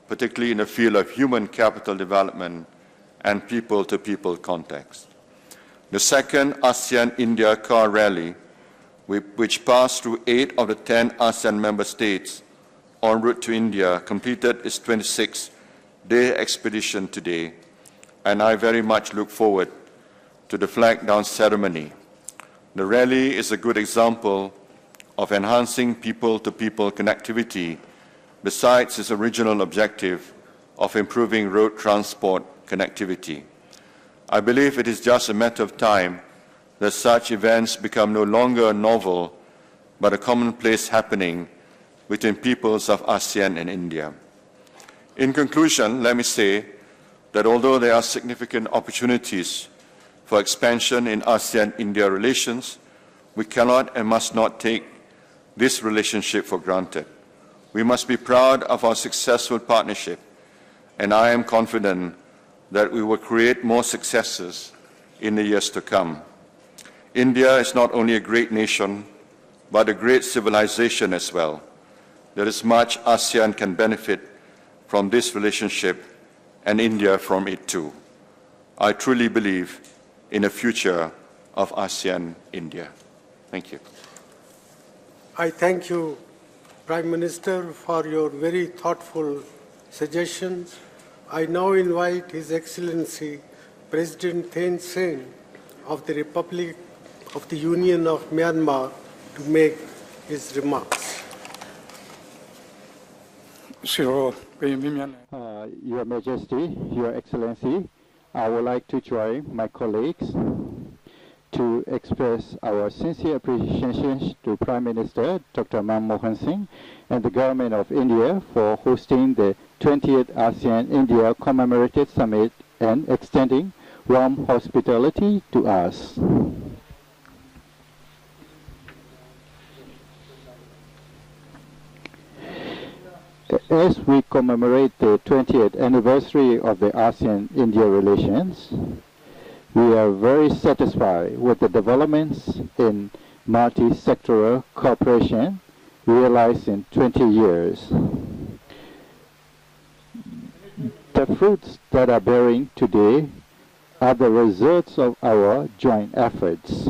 particularly in the field of human capital development and people-to-people context. The second ASEAN-India car rally, which passed through 8 of the 10 ASEAN member states en route to India, completed its 26-day expedition today, and I very much look forward to the flag down ceremony. The rally is a good example of enhancing people-to-people connectivity, besides its original objective of improving road transport connectivity. I believe it is just a matter of time that such events become no longer novel, but a commonplace happening between peoples of ASEAN and India. In conclusion, let me say that although there are significant opportunities for expansion in ASEAN-India relations, we cannot and must not take this relationship for granted. We must be proud of our successful partnership, and I am confident that we will create more successes in the years to come. India is not only a great nation, but a great civilization as well. There is much ASEAN can benefit from this relationship, and India from it too. I truly believe in a future of ASEAN-India. Thank you. I thank you, Prime Minister, for your very thoughtful suggestions. I now invite His Excellency President Thein Sein of the Republic of the Union of Myanmar to make his remarks. Your Majesty, Your Excellency, I would like to join my colleagues to express our sincere appreciation to Prime Minister Dr. Manmohan Singh and the Government of India for hosting the 20th ASEAN-India Commemorative Summit and extending warm hospitality to us. As we commemorate the 20th anniversary of the ASEAN-India relations, we are very satisfied with the developments in multi-sectoral cooperation realized in 20 years. The fruits that are bearing today are the results of our joint efforts.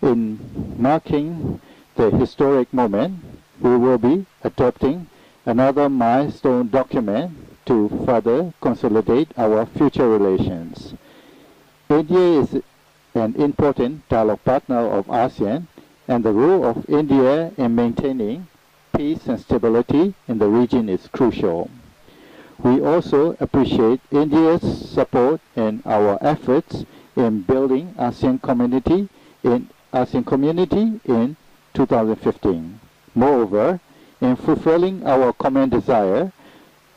In marking the historic moment, we will be adopting another milestone document to further consolidate our future relations. India is an important dialogue partner of ASEAN, and the role of India in maintaining peace and stability in the region is crucial. We also appreciate India's support in our efforts in building ASEAN community in 2015. Moreover, in fulfilling our common desire,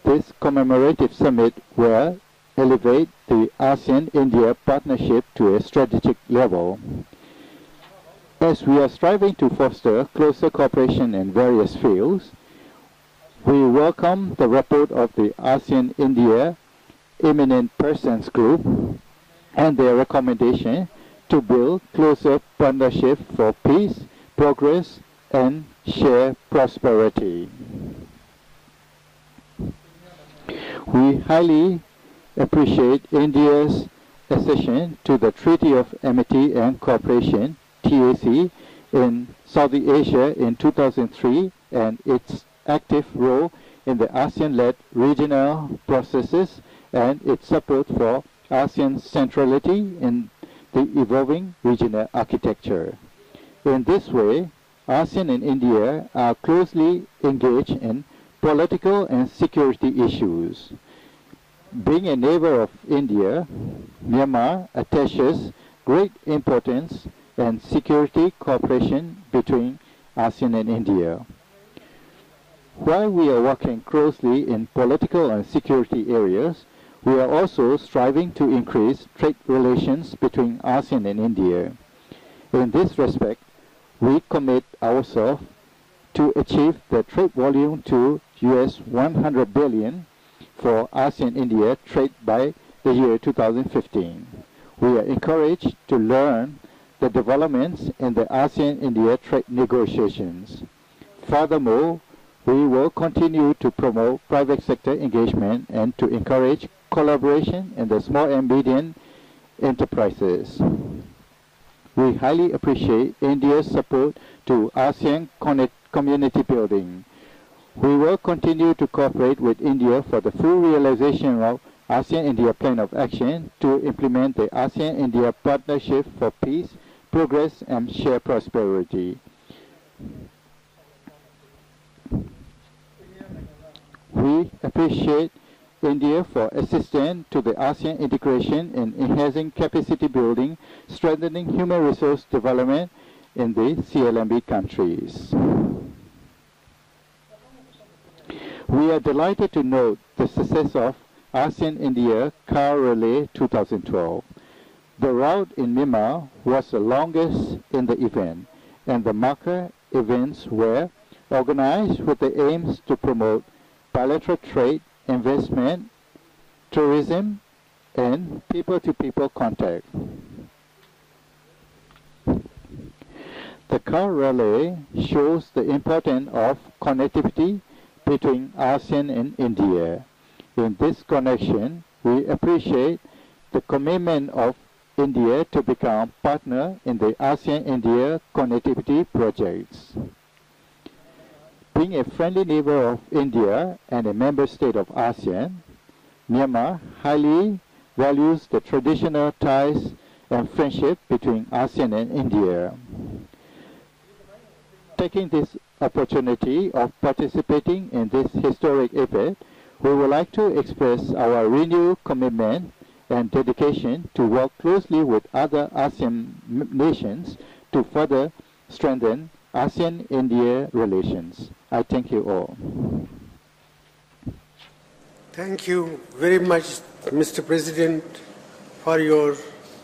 this commemorative summit will elevate the ASEAN-India partnership to a strategic level. As we are striving to foster closer cooperation in various fields, we welcome the report of the ASEAN-India Eminent Persons Group and their recommendation to build closer partnership for peace, progress, and shared prosperity. We highly appreciate India's accession to the Treaty of Amity and Cooperation, TAC, in Southeast Asia in 2003 and its active role in the ASEAN-led regional processes and its support for ASEAN's centrality in the evolving regional architecture. In this way, ASEAN and India are closely engaged in political and security issues. Being a neighbor of India, Myanmar attaches great importance and security cooperation between ASEAN and India. While we are working closely in political and security areas, we are also striving to increase trade relations between ASEAN and India. In this respect, we commit ourselves to achieve the trade volume to US 100 billion for ASEAN-India trade by the year 2015. We are encouraged to learn the developments in the ASEAN-India trade negotiations. Furthermore, we will continue to promote private sector engagement and to encourage collaboration in the small and medium enterprises. We highly appreciate India's support to ASEAN community building. We will continue to cooperate with India for the full realization of ASEAN-India Plan of Action to implement the ASEAN-India Partnership for Peace, Progress and Shared Prosperity. We appreciate India for assistance to the ASEAN integration in enhancing capacity building, strengthening human resource development in the CLMB countries. We are delighted to note the success of ASEAN-India Car Relay 2012. The route in Myanmar was the longest in the event, and the marker events were organized with the aims to promote bilateral trade, investment, tourism, and people-to-people contact. The car relay shows the importance of connectivity between ASEAN and India. In this connection, we appreciate the commitment of India to become partner in the ASEAN-India connectivity projects. Being a friendly neighbor of India and a member state of ASEAN, Myanmar highly values the traditional ties and friendship between ASEAN and India. Taking this opportunity of participating in this historic event, we would like to express our renewed commitment and dedication to work closely with other ASEAN nations to further strengthen ASEAN-India relations. I thank you all. Thank you very much, Mr. President, for your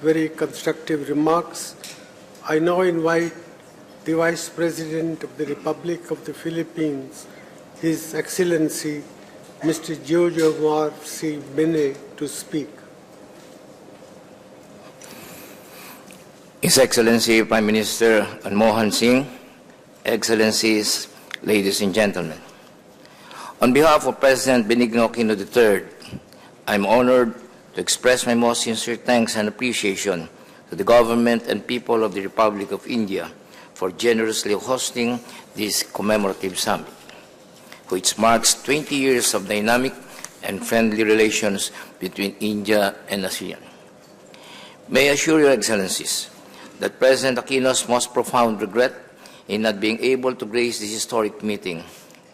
very constructive remarks. I now invite the Vice President of the Republic of the Philippines, His Excellency, Mr. Jojomar C. Bene, to speak. His Excellency Prime Minister Manmohan Singh, Excellencies, ladies and gentlemen. On behalf of President Benigno Aquino III, I am honored to express my most sincere thanks and appreciation to the government and people of the Republic of India for generously hosting this commemorative summit, which marks 20 years of dynamic and friendly relations between India and ASEAN. May I assure Your Excellencies that President Aquino's most profound regret in not being able to grace this historic meeting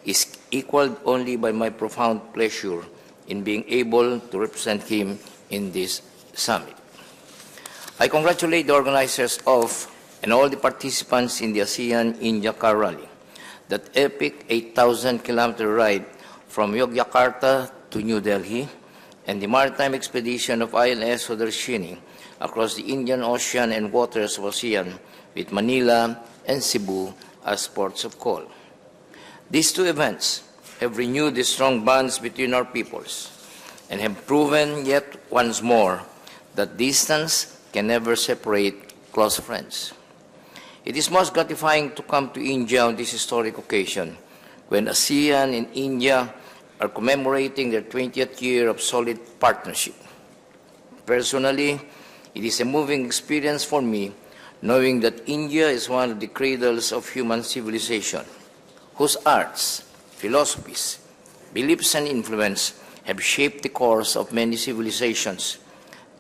is equaled only by my profound pleasure in being able to represent him in this summit. I congratulate the organizers of and all the participants in the ASEAN-India Car Rally, that epic 8,000-kilometer ride from Yogyakarta to New Delhi, and the maritime expedition of INS Sudarshini across the Indian Ocean and waters of ASEAN with Manila and Cebu as ports of call. These two events have renewed the strong bonds between our peoples and have proven yet once more that distance can never separate close friends. It is most gratifying to come to India on this historic occasion when ASEAN and India are commemorating their 20th year of solid partnership. Personally, it is a moving experience for me knowing that India is one of the cradles of human civilization, whose arts, philosophies, beliefs, and influence have shaped the course of many civilizations,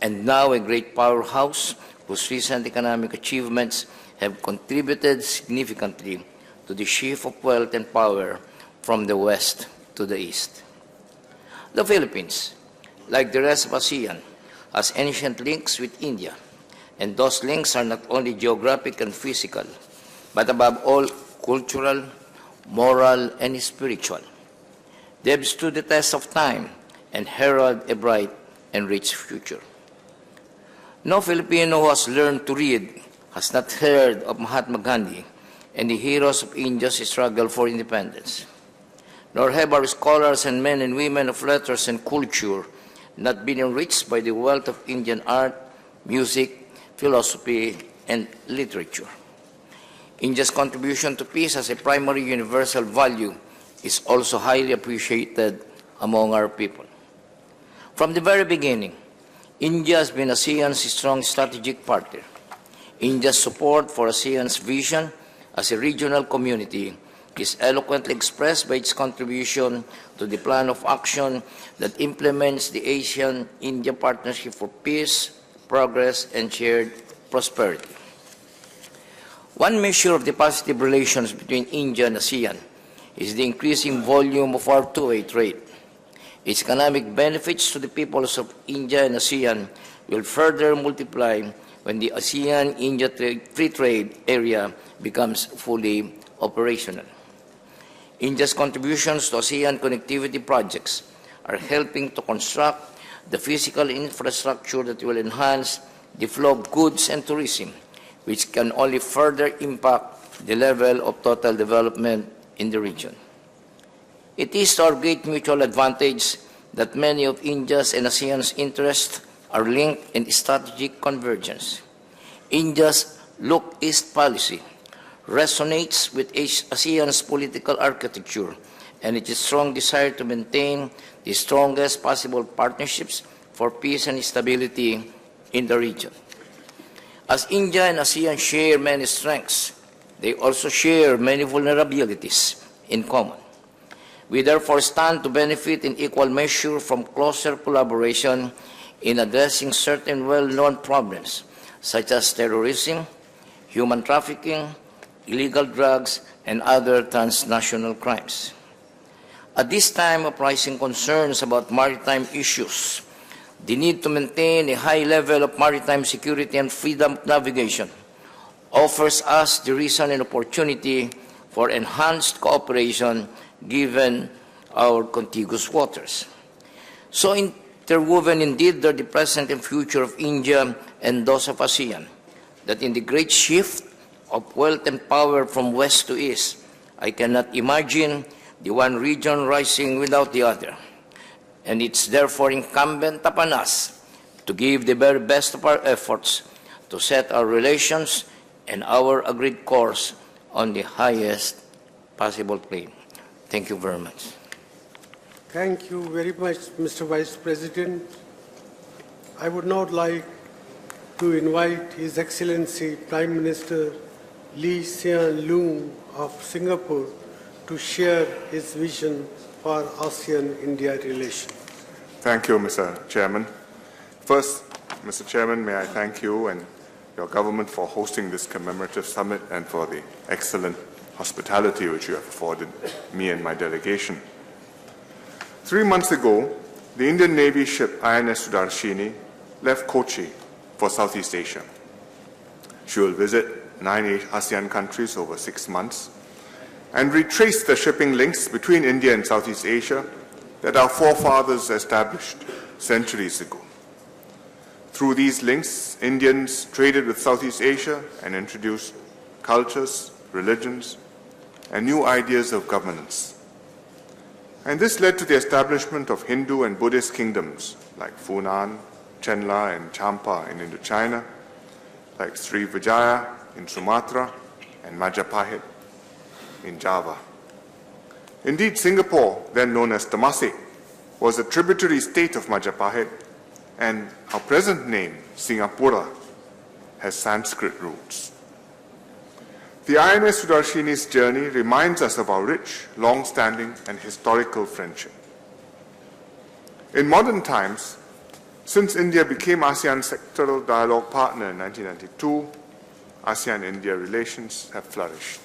and now a great powerhouse whose recent economic achievements have contributed significantly to the shift of wealth and power from the West to the East. The Philippines, like the rest of ASEAN, has ancient links with India, and those links are not only geographic and physical, but above all cultural, moral, and spiritual. They have stood the test of time and herald a bright and rich future. No Filipino who has learned to read has not heard of Mahatma Gandhi and the heroes of India's struggle for independence. Nor have our scholars and men and women of letters and culture not been enriched by the wealth of Indian art, music, philosophy, and literature. India's contribution to peace as a primary universal value is also highly appreciated among our people. From the very beginning, India has been ASEAN's strong strategic partner. India's support for ASEAN's vision as a regional community is eloquently expressed by its contribution to the plan of action that implements the Asean-India Partnership for Peace, Progress, and Shared Prosperity. One measure of the positive relations between India and ASEAN is the increasing volume of our two-way trade. Its economic benefits to the peoples of India and ASEAN will further multiply when the ASEAN-India Free Trade Area becomes fully operational. India's contributions to ASEAN connectivity projects are helping to construct the physical infrastructure that will enhance the flow of goods and tourism, which can only further impact the level of total development in the region. It is to our great mutual advantage that many of India's and ASEAN's interests are linked in strategic convergence. India's Look East policy resonates with ASEAN's political architecture and its strong desire to maintain the strongest possible partnerships for peace and stability in the region. As India and ASEAN share many strengths, they also share many vulnerabilities in common. We therefore stand to benefit in equal measure from closer collaboration in addressing certain well-known problems such as terrorism, human trafficking, illegal drugs, and other transnational crimes. At this time of rising concerns about maritime issues, the need to maintain a high level of maritime security and freedom of navigation offers us the reason and opportunity for enhanced cooperation given our contiguous waters. So interwoven indeed are the present and future of India and those of ASEAN, that in the great shift of wealth and power from west to east, I cannot imagine the one region rising without the other. And it's therefore incumbent upon us to give the very best of our efforts to set our relations and our agreed course on the highest possible plane. Thank you very much. Thank you very much, Mr. Vice President. I would now like to invite His Excellency Prime Minister Lee Hsien Loong of Singapore to share his vision for ASEAN-India relations. Thank you, Mr. Chairman. First, Mr. Chairman, may I thank you and your government for hosting this commemorative summit and for the excellent hospitality which you have afforded me and my delegation. 3 months ago, the Indian Navy ship INS Sudarshini left Kochi for Southeast Asia. She will visit 9 ASEAN countries over 6 months and retrace the shipping links between India and Southeast Asia that our forefathers established centuries ago. Through these links, Indians traded with Southeast Asia and introduced cultures, religions, and new ideas of governance. And this led to the establishment of Hindu and Buddhist kingdoms like Funan, Chenla, and Champa in Indochina, like Srivijaya in Sumatra, and Majapahit in Java. Indeed, Singapore, then known as Temasek, was a tributary state of Majapahit, and our present name, Singapura, has Sanskrit roots. The INS Sudarshini's journey reminds us of our rich, long-standing and historical friendship. In modern times, since India became ASEAN's sectoral dialogue partner in 1992, ASEAN-India relations have flourished.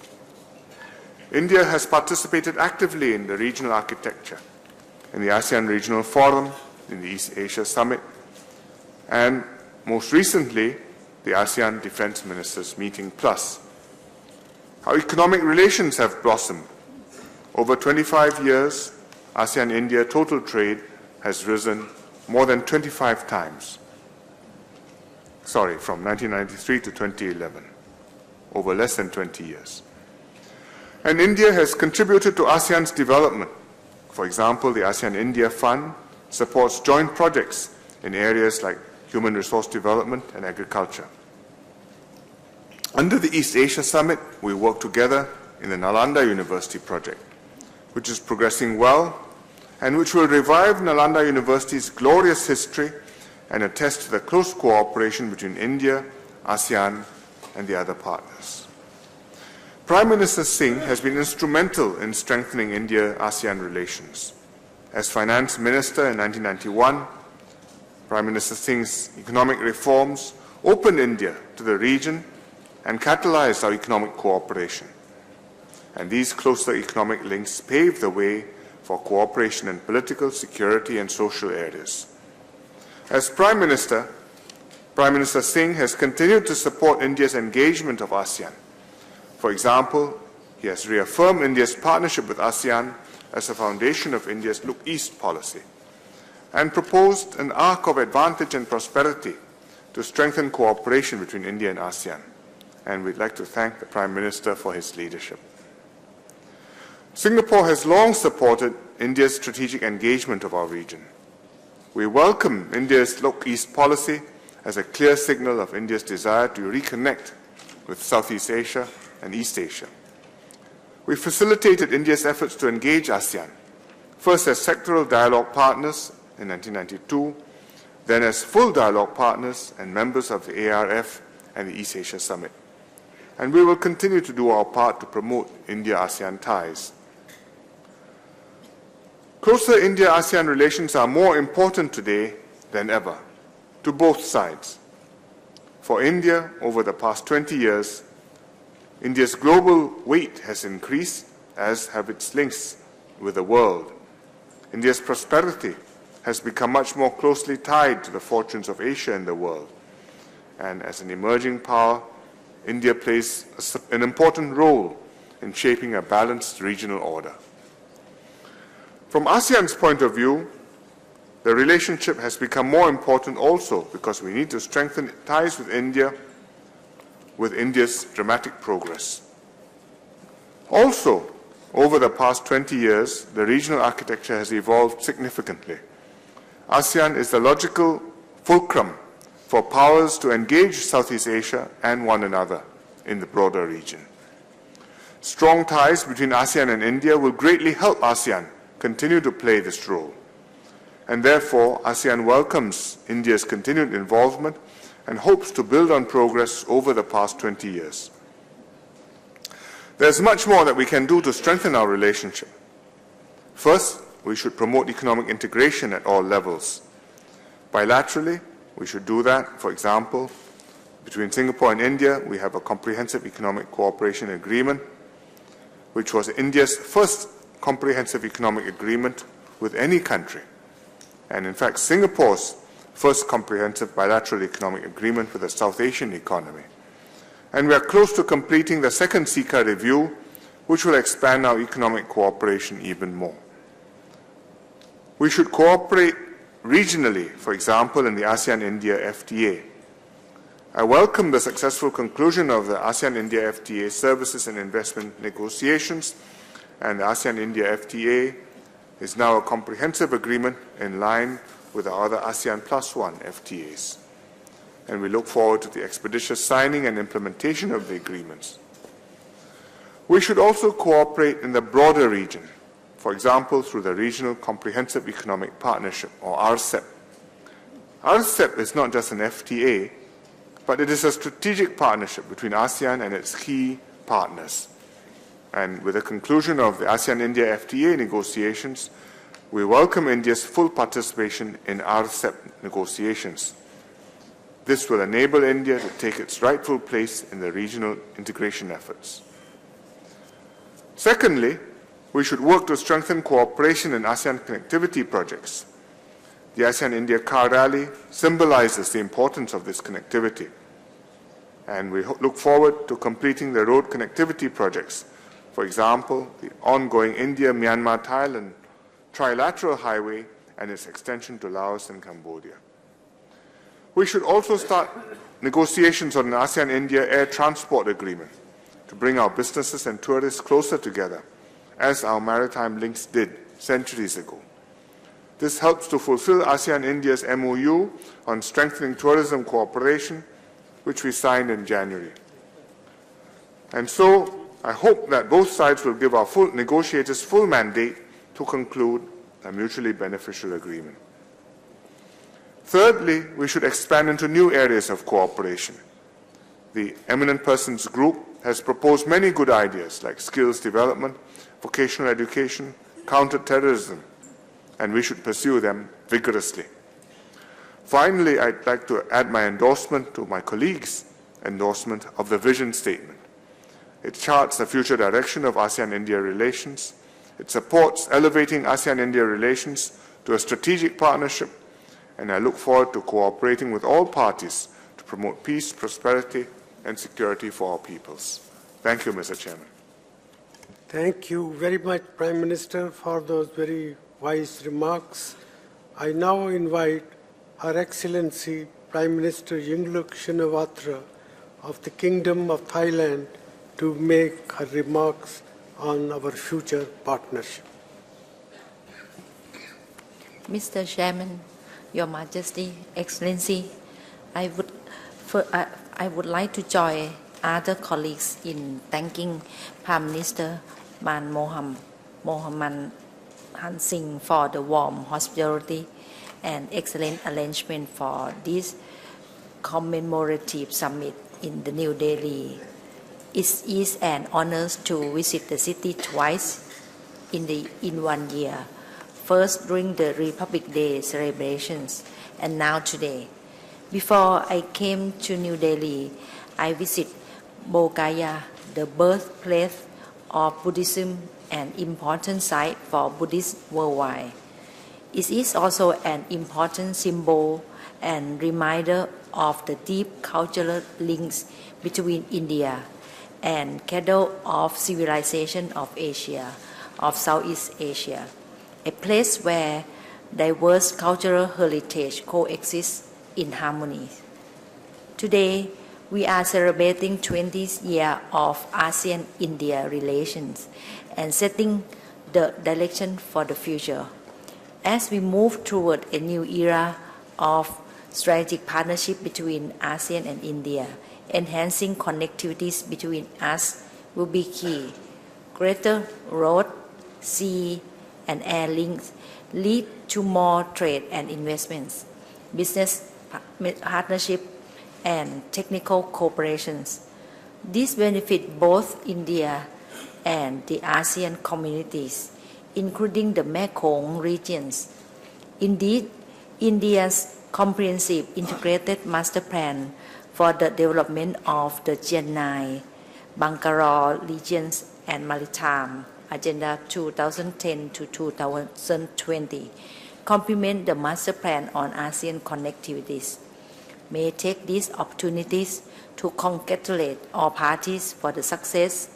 India has participated actively in the regional architecture, in the ASEAN Regional Forum, in the East Asia Summit, and most recently, the ASEAN Defence Ministers Meeting Plus. Our economic relations have blossomed. Over 25 years, ASEAN-India total trade has risen more than 25 times. From 1993 to 2011, over less than 20 years. And India has contributed to ASEAN's development. For example, the ASEAN-India Fund supports joint projects in areas like human resource development and agriculture. Under the East Asia Summit, we work together in the Nalanda University project, which is progressing well and which will revive Nalanda University's glorious history and attest to the close cooperation between India, ASEAN, and the other partners. Prime Minister Singh has been instrumental in strengthening India-ASEAN relations. As Finance Minister in 1991, Prime Minister Singh's economic reforms opened India to the region and catalyzed our economic cooperation. And these closer economic links paved the way for cooperation in political, security, and social areas. As Prime Minister Singh has continued to support India's engagement of ASEAN. For example, he has reaffirmed India's partnership with ASEAN as a foundation of India's Look East policy and proposed an arc of advantage and prosperity to strengthen cooperation between India and ASEAN. And we'd like to thank the Prime Minister for his leadership. Singapore has long supported India's strategic engagement of our region. We welcome India's Look East policy as a clear signal of India's desire to reconnect with Southeast Asia and East Asia. We facilitated India's efforts to engage ASEAN, first as sectoral dialogue partners in 1992, then as full dialogue partners and members of the ARF and the East Asia Summit. And we will continue to do our part to promote India-ASEAN ties. Closer India-ASEAN relations are more important today than ever, to both sides. For India, over the past 20 years, India's global weight has increased, as have its links with the world. India's prosperity has become much more closely tied to the fortunes of Asia and the world. And as an emerging power, India plays an important role in shaping a balanced regional order. From ASEAN's point of view, the relationship has become more important also because we need to strengthen ties with India's dramatic progress. Also, over the past 20 years, the regional architecture has evolved significantly. ASEAN is the logical fulcrum for powers to engage Southeast Asia and one another in the broader region. Strong ties between ASEAN and India will greatly help ASEAN continue to play this role. And therefore, ASEAN welcomes India's continued involvement and hopes to build on progress over the past 20 years. There's much more that we can do to strengthen our relationship. First, we should promote economic integration at all levels. Bilaterally, we should do that. For example, between Singapore and India, we have a comprehensive economic cooperation agreement, which was India's first comprehensive economic agreement with any country. And in fact, Singapore's first comprehensive bilateral economic agreement with a South Asian economy. And we are close to completing the second CICA review, which will expand our economic cooperation even more. We should cooperate regionally, for example, in the ASEAN-India FTA. I welcome the successful conclusion of the ASEAN-India FTA services and investment negotiations, and the ASEAN-India FTA is now a comprehensive agreement in line with the other ASEAN Plus One FTAs. And we look forward to the expeditious signing and implementation of the agreements. We should also cooperate in the broader region. for example, through the Regional Comprehensive Economic Partnership, or RCEP. RCEP is not just an FTA, but it is a strategic partnership between ASEAN and its key partners. And with the conclusion of the Asean-India FTA negotiations, we welcome India's full participation in RCEP negotiations. This will enable India to take its rightful place in the regional integration efforts. Secondly, we should work to strengthen cooperation in ASEAN connectivity projects. The ASEAN-India Car Rally symbolizes the importance of this connectivity, and we look forward to completing the road connectivity projects. For example, the ongoing India-Myanmar-Thailand trilateral highway and its extension to Laos and Cambodia. We should also start negotiations on an ASEAN-India air transport agreement to bring our businesses and tourists closer together, as our maritime links did centuries ago. This helps to fulfill ASEAN-India's MOU on strengthening tourism cooperation, which we signed in January. And so, I hope that both sides will give our negotiators full mandate to conclude a mutually beneficial agreement. Thirdly, we should expand into new areas of cooperation. The Eminent Persons Group has proposed many good ideas like skills development, vocational education, counter-terrorism, and we should pursue them vigorously. Finally, I'd like to add my endorsement to my colleagues' endorsement of the vision statement. It charts the future direction of ASEAN-India relations. It supports elevating ASEAN-India relations to a strategic partnership, and I look forward to cooperating with all parties to promote peace, prosperity, and security for our peoples. Thank you, Mr. Chairman. Thank you very much, Prime Minister, for those very wise remarks. I now invite Her Excellency Prime Minister Yingluck Shinawatra of the Kingdom of Thailand to make her remarks on our future partnership. Mr. Chairman, Your Majesty, Excellency, I would like to join other colleagues in thanking Prime Minister Mohammed Han Singh for the warm hospitality and excellent arrangement for this commemorative summit in the New Delhi. It is an honor to visit the city twice in 1 year, first during the Republic Day celebrations and now today. Before I came to New Delhi, I visited Bodh Gaya, the birthplace of Buddhism and important site for Buddhists worldwide. It is also an important symbol and reminder of the deep cultural links between India and cradle of civilization of Asia, of Southeast Asia, a place where diverse cultural heritage coexist in harmony. Today, we are celebrating 20th year of ASEAN-India relations and setting the direction for the future. As we move toward a new era of strategic partnership between ASEAN and India, enhancing connectivities between us will be key. Greater road, sea, and air links lead to more trade and investments, business partnership, and technical cooperations. These benefit both India and the ASEAN communities, including the Mekong regions. Indeed, India's comprehensive integrated master plan for the development of the Chennai, Bangalore regions and Maritime Agenda 2010 to 2020 complement the master plan on ASEAN connectivities. May take these opportunities to congratulate all parties for the success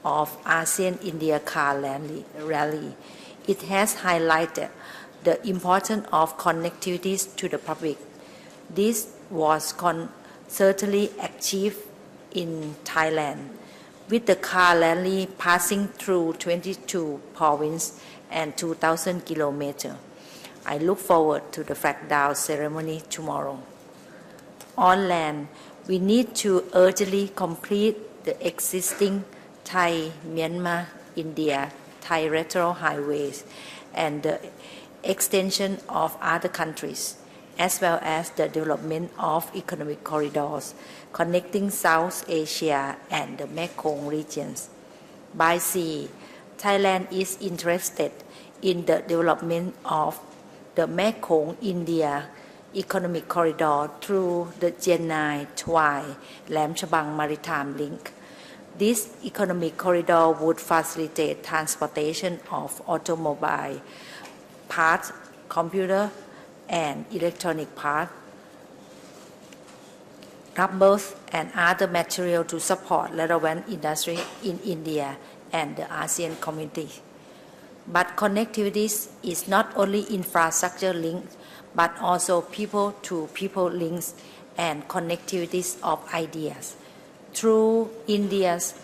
of ASEAN-India Car Rally. It has highlighted the importance of connectivities to the public. This was certainly achieved in Thailand, with the car rally passing through 22 provinces and 2,000 kilometers. I look forward to the flag down ceremony tomorrow. On land, we need to urgently complete the existing Thai-Myanmar-India trilateral highways and the extension of other countries, as well as the development of economic corridors connecting South Asia and the Mekong regions. By sea, Thailand is interested in the development of the Mekong-India economic corridor through the Chennai, Twai, Lam Chabang maritime link. This economic corridor would facilitate transportation of automobile parts, computer and electronic parts, rubbers and other material to support relevant industry in India and the ASEAN community. But connectivity is not only infrastructure links, but also people-to-people links and connectivities of ideas. Through India's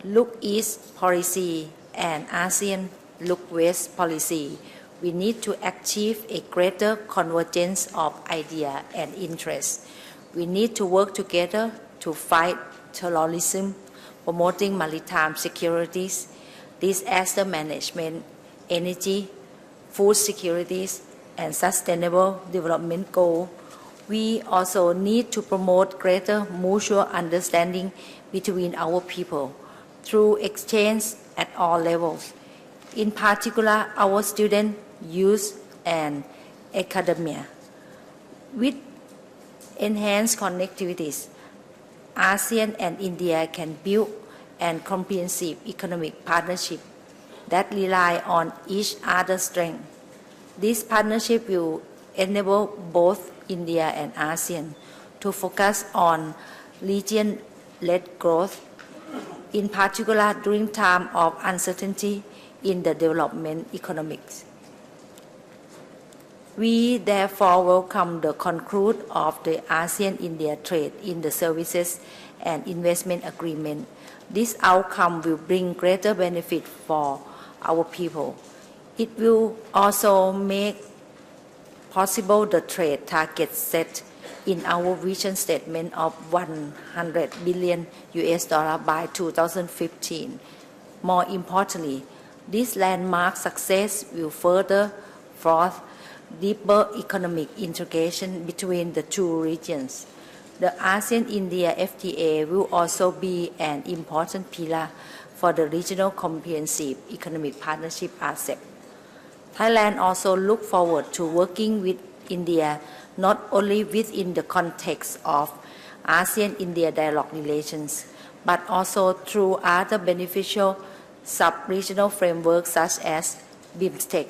Look East policy and ASEAN Look West policy, we need to achieve a greater convergence of ideas and interests. We need to work together to fight terrorism, promoting maritime securities, disaster management, energy, food securities, and sustainable development goals. We also need to promote greater mutual understanding between our people through exchange at all levels, in particular our students, youth, and academia. With enhanced connectivities, ASEAN and India can build a comprehensive economic partnership that rely on each other's strength. This partnership will enable both India and ASEAN to focus on region-led growth, in particular during times of uncertainty in the development economics. We therefore welcome the conclusion of the ASEAN-India Trade in the Services and Investment Agreement. This outcome will bring greater benefit for our people. It will also make possible the trade target set in our vision statement of $100 billion by 2015. More importantly, this landmark success will further forth deeper economic integration between the two regions. The ASEAN-India FTA will also be an important pillar for the regional comprehensive economic partnership ASEP. Thailand also looks forward to working with India not only within the context of ASEAN-India dialogue relations, but also through other beneficial sub-regional frameworks such as BIMSTEC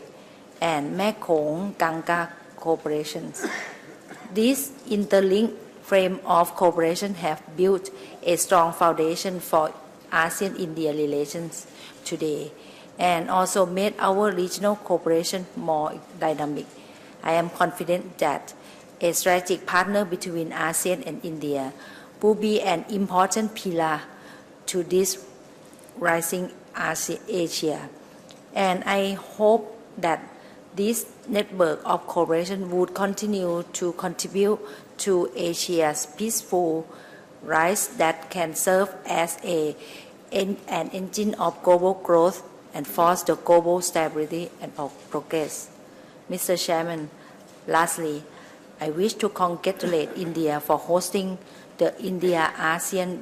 and Mekong-Ganga cooperation. This interlinked frame of cooperation have built a strong foundation for ASEAN-India relations today and also made our regional cooperation more dynamic. I am confident that a strategic partner between ASEAN and India will be an important pillar to this rising Asia. And I hope that this network of cooperation would continue to contribute to Asia's peaceful rise that can serve as an engine of global growth and foster global stability and progress. Mr. Chairman, lastly, I wish to congratulate India for hosting the India-ASEAN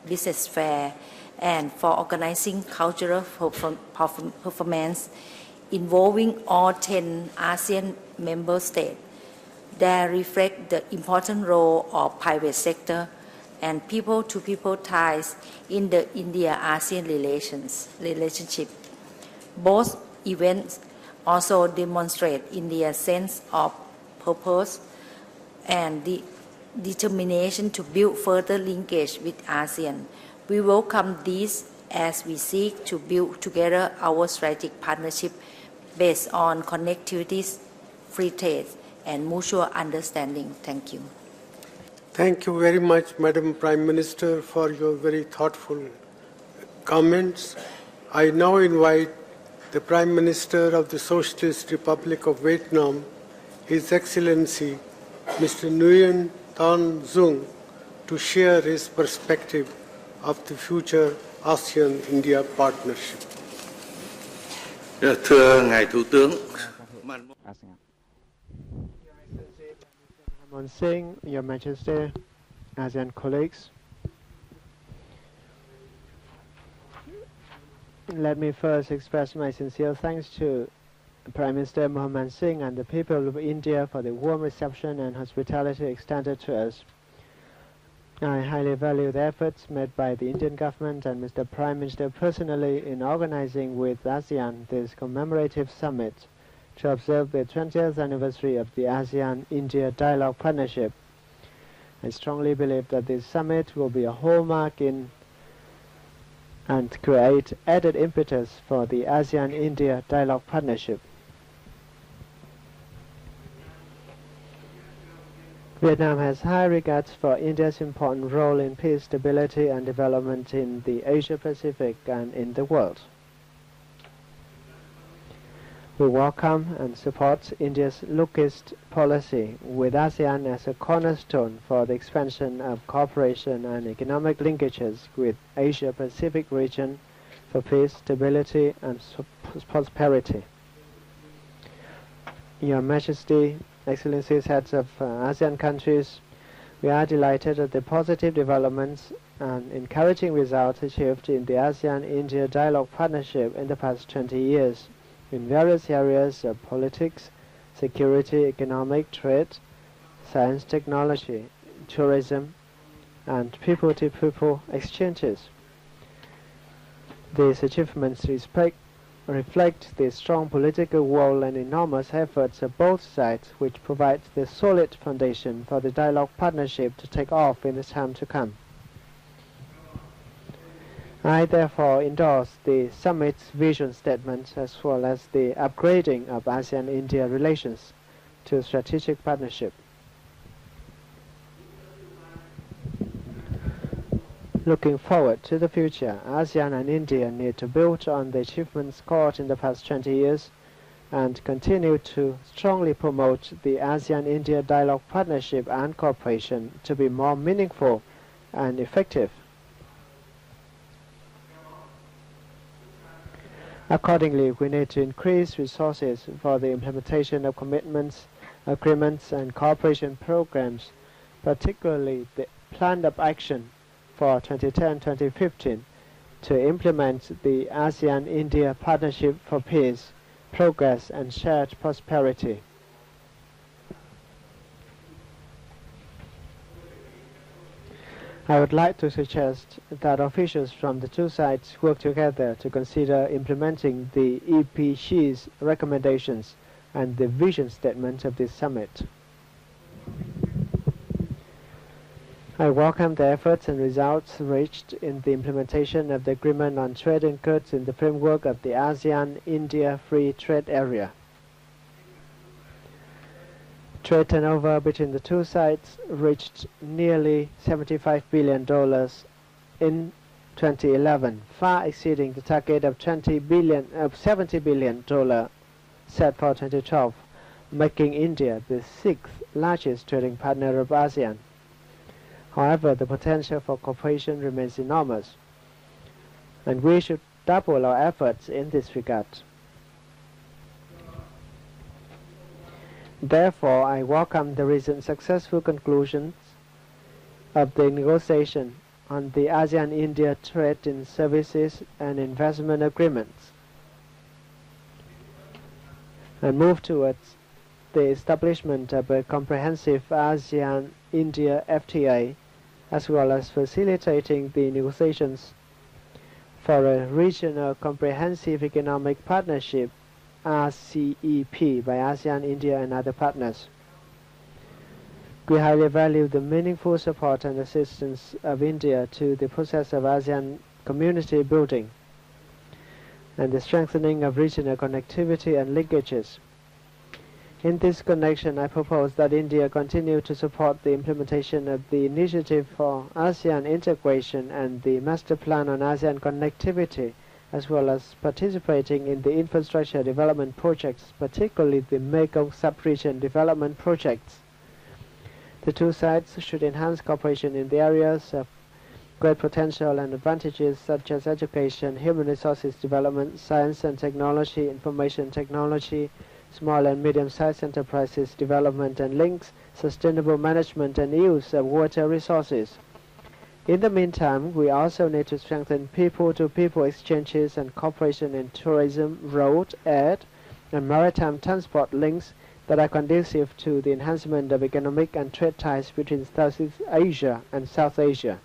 Business Fair and for organizing cultural performance involving all 10 ASEAN member states. They reflect the important role of private sector and people-to-people ties in the India-ASEAN relationship. Both events also demonstrate India's sense of purpose and the determination to build further linkage with ASEAN. We welcome these as we seek to build together our strategic partnership based on connectivities, free trade, and mutual understanding. Thank you. Thank you very much, Madam Prime Minister, for your very thoughtful comments. I now invite the Prime Minister of the Socialist Republic of Vietnam, His Excellency Mr. Nguyen Thanh Dung, to share his perspective of the future ASEAN-India partnership. Thưa Ngài Thủ tướng, Manmohan Singh, Your Majesty, ASEAN colleagues, let me first express my sincere thanks to Prime Minister Manmohan Singh and the people of India for the warm reception and hospitality extended to us. I highly value the efforts made by the Indian government and Mr. Prime Minister personally in organizing with ASEAN this commemorative summit to observe the 20th anniversary of the ASEAN-India Dialogue Partnership. I strongly believe that this summit will be a hallmark in and create added impetus for the ASEAN-India Dialogue Partnership. Vietnam has high regards for India's important role in peace, stability, and development in the Asia-Pacific and in the world. We welcome and support India's Look-East policy, with ASEAN as a cornerstone for the expansion of cooperation and economic linkages with Asia-Pacific region for peace, stability, and prosperity. Your Majesty, Excellencies, heads of ASEAN countries, we are delighted at the positive developments and encouraging results achieved in the ASEAN-India Dialogue Partnership in the past 20 years in various areas of politics, security, economic, trade, science, technology, tourism, and people-to-people exchanges. These achievements reflect the strong political will and enormous efforts of both sides, which provides the solid foundation for the dialogue partnership to take off in the time to come. I therefore endorse the summit's vision statement as well as the upgrading of ASEAN-India relations to strategic partnership. Looking forward to the future, ASEAN and India need to build on the achievements scored in the past 20 years and continue to strongly promote the ASEAN-India Dialogue Partnership and cooperation to be more meaningful and effective. Accordingly, we need to increase resources for the implementation of commitments, agreements, and cooperation programs, particularly the Plan of Action for 2010-2015 to implement the ASEAN-India Partnership for Peace, Progress and Shared Prosperity. I would like to suggest that officials from the two sides work together to consider implementing the EPC's recommendations and the vision statement of this summit. I welcome the efforts and results reached in the implementation of the Agreement on Trade in Goods in the framework of the ASEAN-India Free Trade Area. Trade turnover between the two sides reached nearly $75 billion in 2011, far exceeding the target of $70 billion set for 2012, making India the sixth largest trading partner of ASEAN. However, the potential for cooperation remains enormous, and we should double our efforts in this regard. Therefore, I welcome the recent successful conclusions of the negotiation on the ASEAN-India Trade in Services and Investment Agreements, and move towards the establishment of a comprehensive ASEAN-India FTA, as well as facilitating the negotiations for a regional comprehensive economic partnership RCEP by ASEAN, India and other partners. We highly value the meaningful support and assistance of India to the process of ASEAN community building and the strengthening of regional connectivity and linkages. In this connection, I propose that India continue to support the implementation of the Initiative for ASEAN Integration and the Master Plan on ASEAN Connectivity, as well as participating in the infrastructure development projects, particularly the Mekong sub-region development projects. The two sides should enhance cooperation in the areas of great potential and advantages such as education, human resources development, science and technology, information technology, small and medium-sized enterprises development and links, sustainable management and use of water resources. In the meantime, we also need to strengthen people-to-people exchanges and cooperation in tourism, road, air, and maritime transport links that are conducive to the enhancement of economic and trade ties between Southeast Asia and South Asia.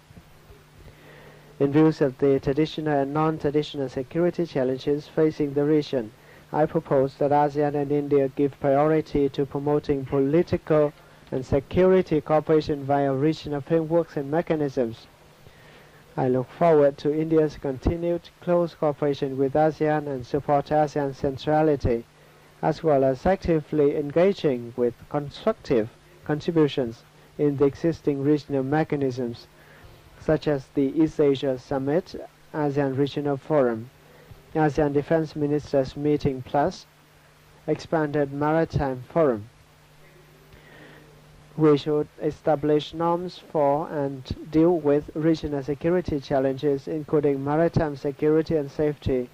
In view of the traditional and non-traditional security challenges facing the region, I propose that ASEAN and India give priority to promoting political and security cooperation via regional frameworks and mechanisms. I look forward to India's continued close cooperation with ASEAN and support ASEAN centrality, as well as actively engaging with constructive contributions in the existing regional mechanisms, such as the East Asia Summit, ASEAN Regional Forum, ASEAN Defense Ministers Meeting Plus, Expanded Maritime Forum. We should establish norms for and deal with regional security challenges, including maritime security and safety,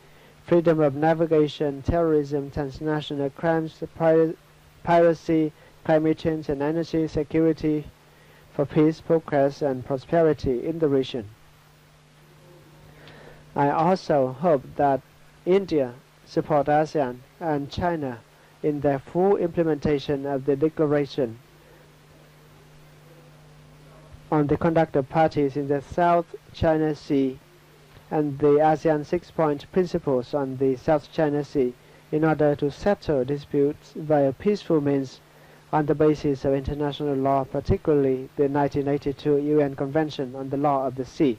freedom of navigation, terrorism, transnational crimes, piracy, climate change, and energy security for peace, progress, and prosperity in the region. I also hope that India support ASEAN and China in their full implementation of the Declaration on the conduct of parties in the South China Sea and the ASEAN 6-point principles on the South China Sea in order to settle disputes via peaceful means on the basis of international law, particularly the 1982 UN Convention on the Law of the Sea.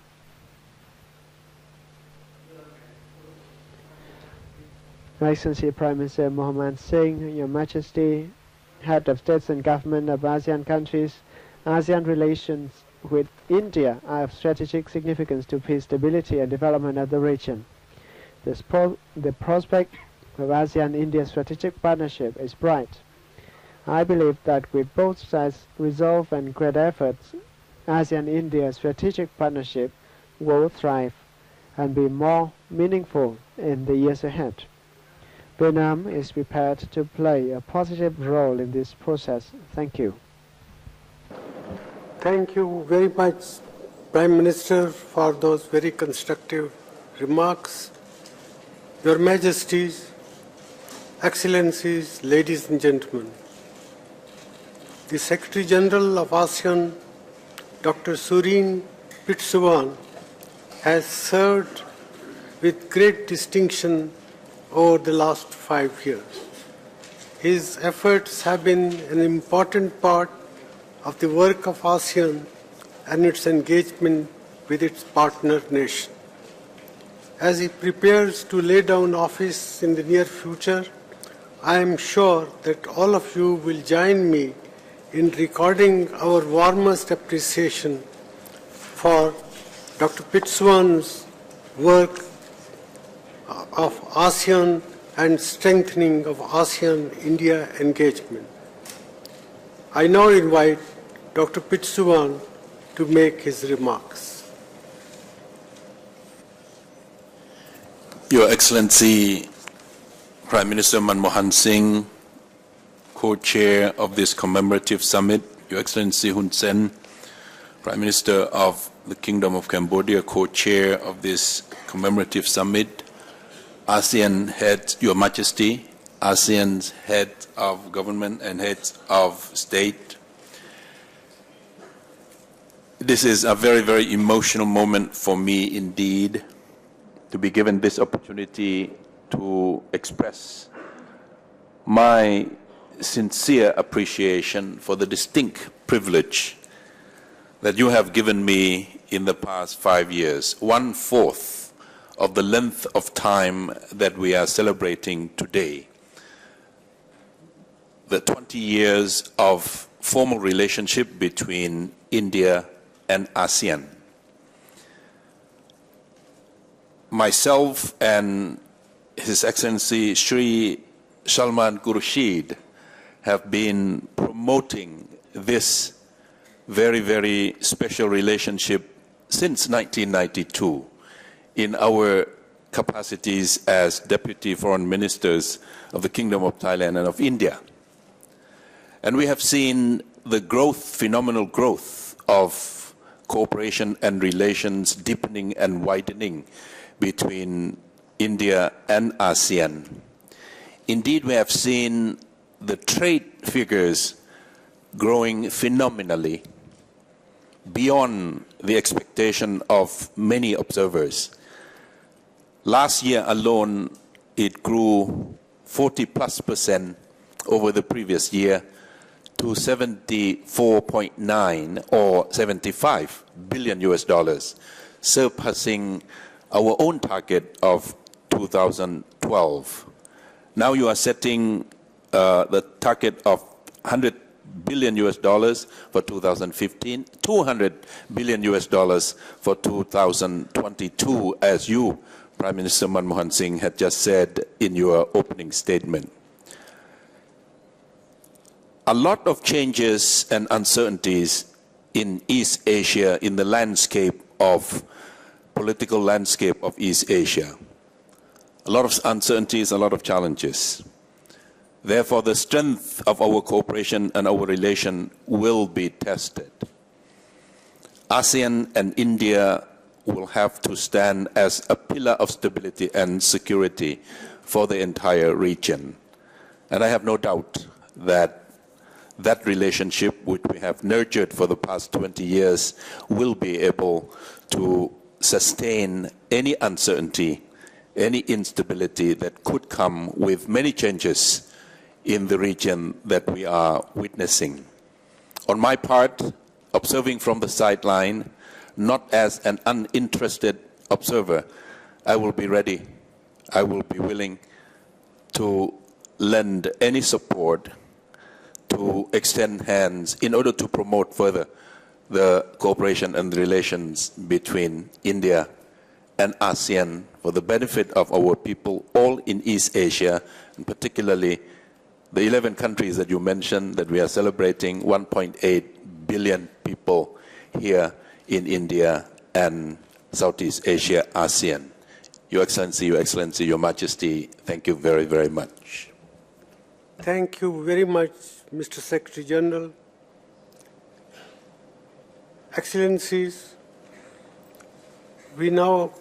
Your Excellency Prime Minister Mohammed Singh, Your Majesty, Head of States and Government of ASEAN countries, ASEAN relations with India are of strategic significance to peace, stability, and development of the region. The prospect of ASEAN-India strategic partnership is bright. I believe that with both sides' resolve and great efforts, ASEAN-India strategic partnership will thrive and be more meaningful in the years ahead. Vietnam is prepared to play a positive role in this process. Thank you. Thank you very much, Prime Minister, for those very constructive remarks. Your Majesties, Excellencies, ladies and gentlemen, the Secretary General of ASEAN, Dr. Surin Pitsuwan, has served with great distinction over the last 5 years. His efforts have been an important part of the work of ASEAN and its engagement with its partner nation. As he prepares to lay down office in the near future, I am sure that all of you will join me in recording our warmest appreciation for Dr. Pitsuwan's work of ASEAN and strengthening of ASEAN-India engagement. I now invite Dr. Pitsuwan to make his remarks. Your Excellency, Prime Minister Manmohan Singh, co-chair of this commemorative summit, Your Excellency Hun Sen, Prime Minister of the Kingdom of Cambodia, co-chair of this commemorative summit, ASEAN heads, Your Majesty, ASEAN's head of government and heads of state. This is a very, very emotional moment for me indeed, to be given this opportunity to express my sincere appreciation for the distinct privilege that you have given me in the past 5 years, 1/4 of the length of time that we are celebrating today. The 20 years of formal relationship between India and ASEAN. Myself and His Excellency Shri Salman Khurshid have been promoting this very, very special relationship since 1992 in our capacities as Deputy Foreign Ministers of the Kingdom of Thailand and of India. And we have seen the growth, phenomenal growth of cooperation and relations deepening and widening between India and ASEAN. Indeed, we have seen the trade figures growing phenomenally beyond the expectation of many observers. Last year alone, it grew 40+% over the previous year to 74.9 or 75 billion US dollars, surpassing our own target of 2012. Now you are setting the target of 100 billion US dollars for 2015, 200 billion US dollars for 2022, as you, Prime Minister Manmohan Singh, had just said in your opening statement. A lot of changes and uncertainties in East Asia, in the landscape of political landscape of East Asia. A lot of uncertainties, a lot of challenges. Therefore, the strength of our cooperation and our relation will be tested. ASEAN and India will have to stand as a pillar of stability and security for the entire region. And I have no doubt that that relationship, which we have nurtured for the past 20 years, will be able to sustain any uncertainty, any instability that could come with many changes in the region that we are witnessing. On my part, observing from the sideline, not as an uninterested observer, I will be ready, I will be willing to lend any support, to extend hands in order to promote further the cooperation and the relations between India and ASEAN for the benefit of our people all in East Asia, and particularly the 11 countries that you mentioned that we are celebrating, 1.8 billion people here in India and Southeast Asia, ASEAN. Your Excellency, Your Majesty, thank you very, very much. Thank you very much, Mr. Secretary General. Excellencies, we now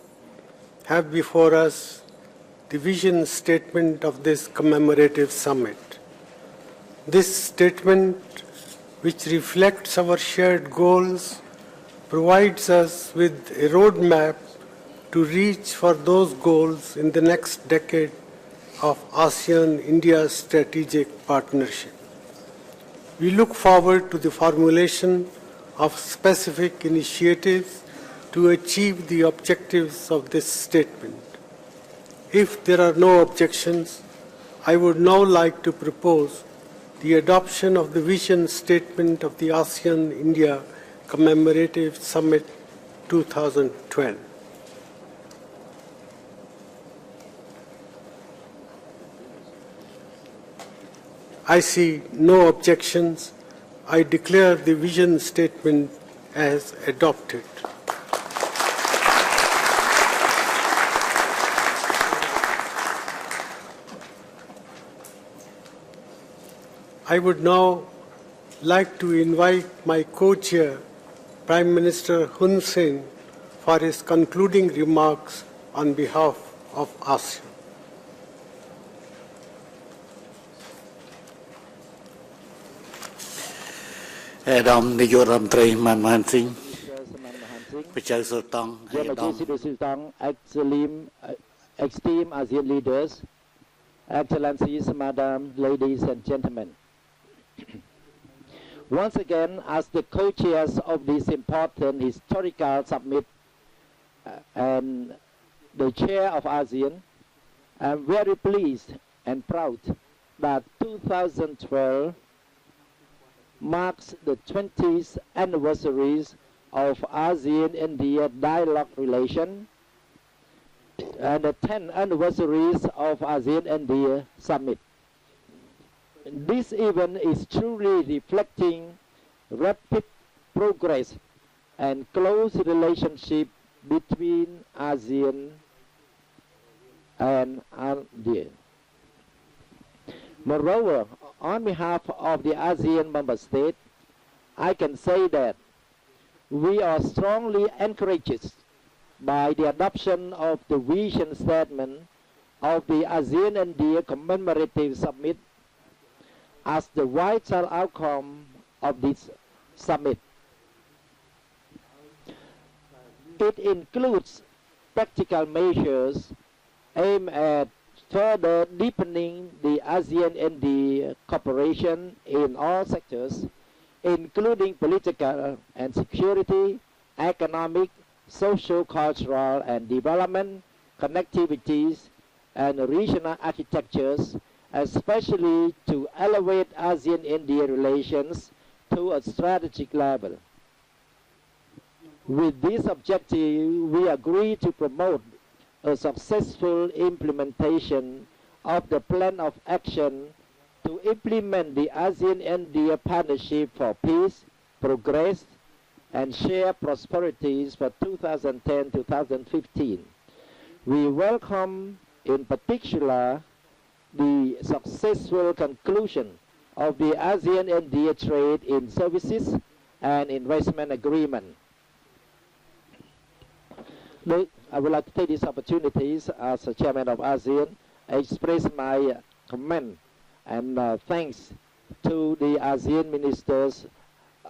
have before us the vision statement of this commemorative summit. This statement, which reflects our shared goals, provides us with a roadmap to reach for those goals in the next decade of ASEAN-India strategic partnership. We look forward to the formulation of specific initiatives to achieve the objectives of this statement. If there are no objections, I would now like to propose the adoption of the vision statement of the ASEAN-India Commemorative Summit 2012. I see no objections. I declare the vision statement as adopted. I would now like to invite my co-chair, Prime Minister Hun Sen, for his concluding remarks on behalf of ASEAN. Đồng Nayo Ram Tray Manmohan Singh, Pachai Sultan, esteemed ASEAN leaders, Excellencies, Madam, ladies and gentlemen. Once again, as the co-chairs of this important historical summit and the chair of ASEAN, I am very pleased and proud that 2012 marks the 20th anniversary of ASEAN-India dialogue relation and the 10th anniversary of ASEAN-India summit. This event is truly reflecting rapid progress and close relationship between ASEAN and India. Moreover, on behalf of the ASEAN member states, I can say that we are strongly encouraged by the adoption of the vision statement of the Asean-India Commemorative Summit as the vital outcome of this summit. It includes practical measures aimed at further deepening the ASEAN-India cooperation in all sectors, including political and security, economic, social, cultural, and development, connectivities, and regional architectures, especially to elevate ASEAN-India relations to a strategic level. With this objective, we agree to promote a successful implementation of the plan of action to implement the ASEAN-India Partnership for Peace, Progress, and Shared Prosperities for 2010-2015. We welcome, in particular, the successful conclusion of the ASEAN-India Trade in Services and Investment Agreement. I would like to take these opportunities as a chairman of ASEAN, express my comment and thanks to the ASEAN ministers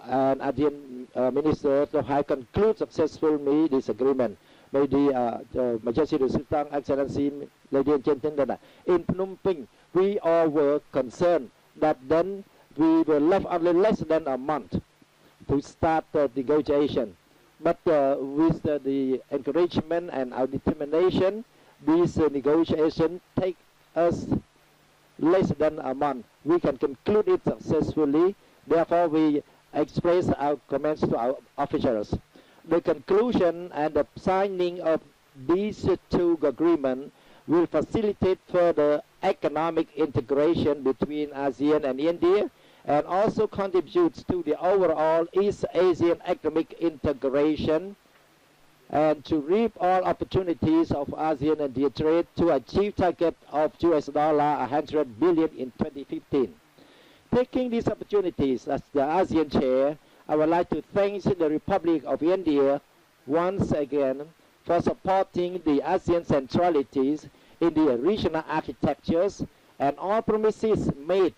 and ASEAN ministers to have concluded successfully this agreement. May the Majesty the Sultan, Excellency, ladies and gentlemen, in Phnom Penh, we all were concerned that then we were left only less than a month to start the negotiation. But with the encouragement and our determination, this negotiation take us less than a month. We can conclude it successfully. Therefore, we express our comments to our officials. The conclusion and the signing of these two agreements will facilitate further economic integration between ASEAN and India, and also contributes to the overall East Asian economic integration and to reap all opportunities of ASEAN and India trade to achieve target of $100 billion in 2015. Taking these opportunities as the ASEAN chair, I would like to thank the Republic of India once again for supporting the ASEAN centralities in the regional architectures and all promises made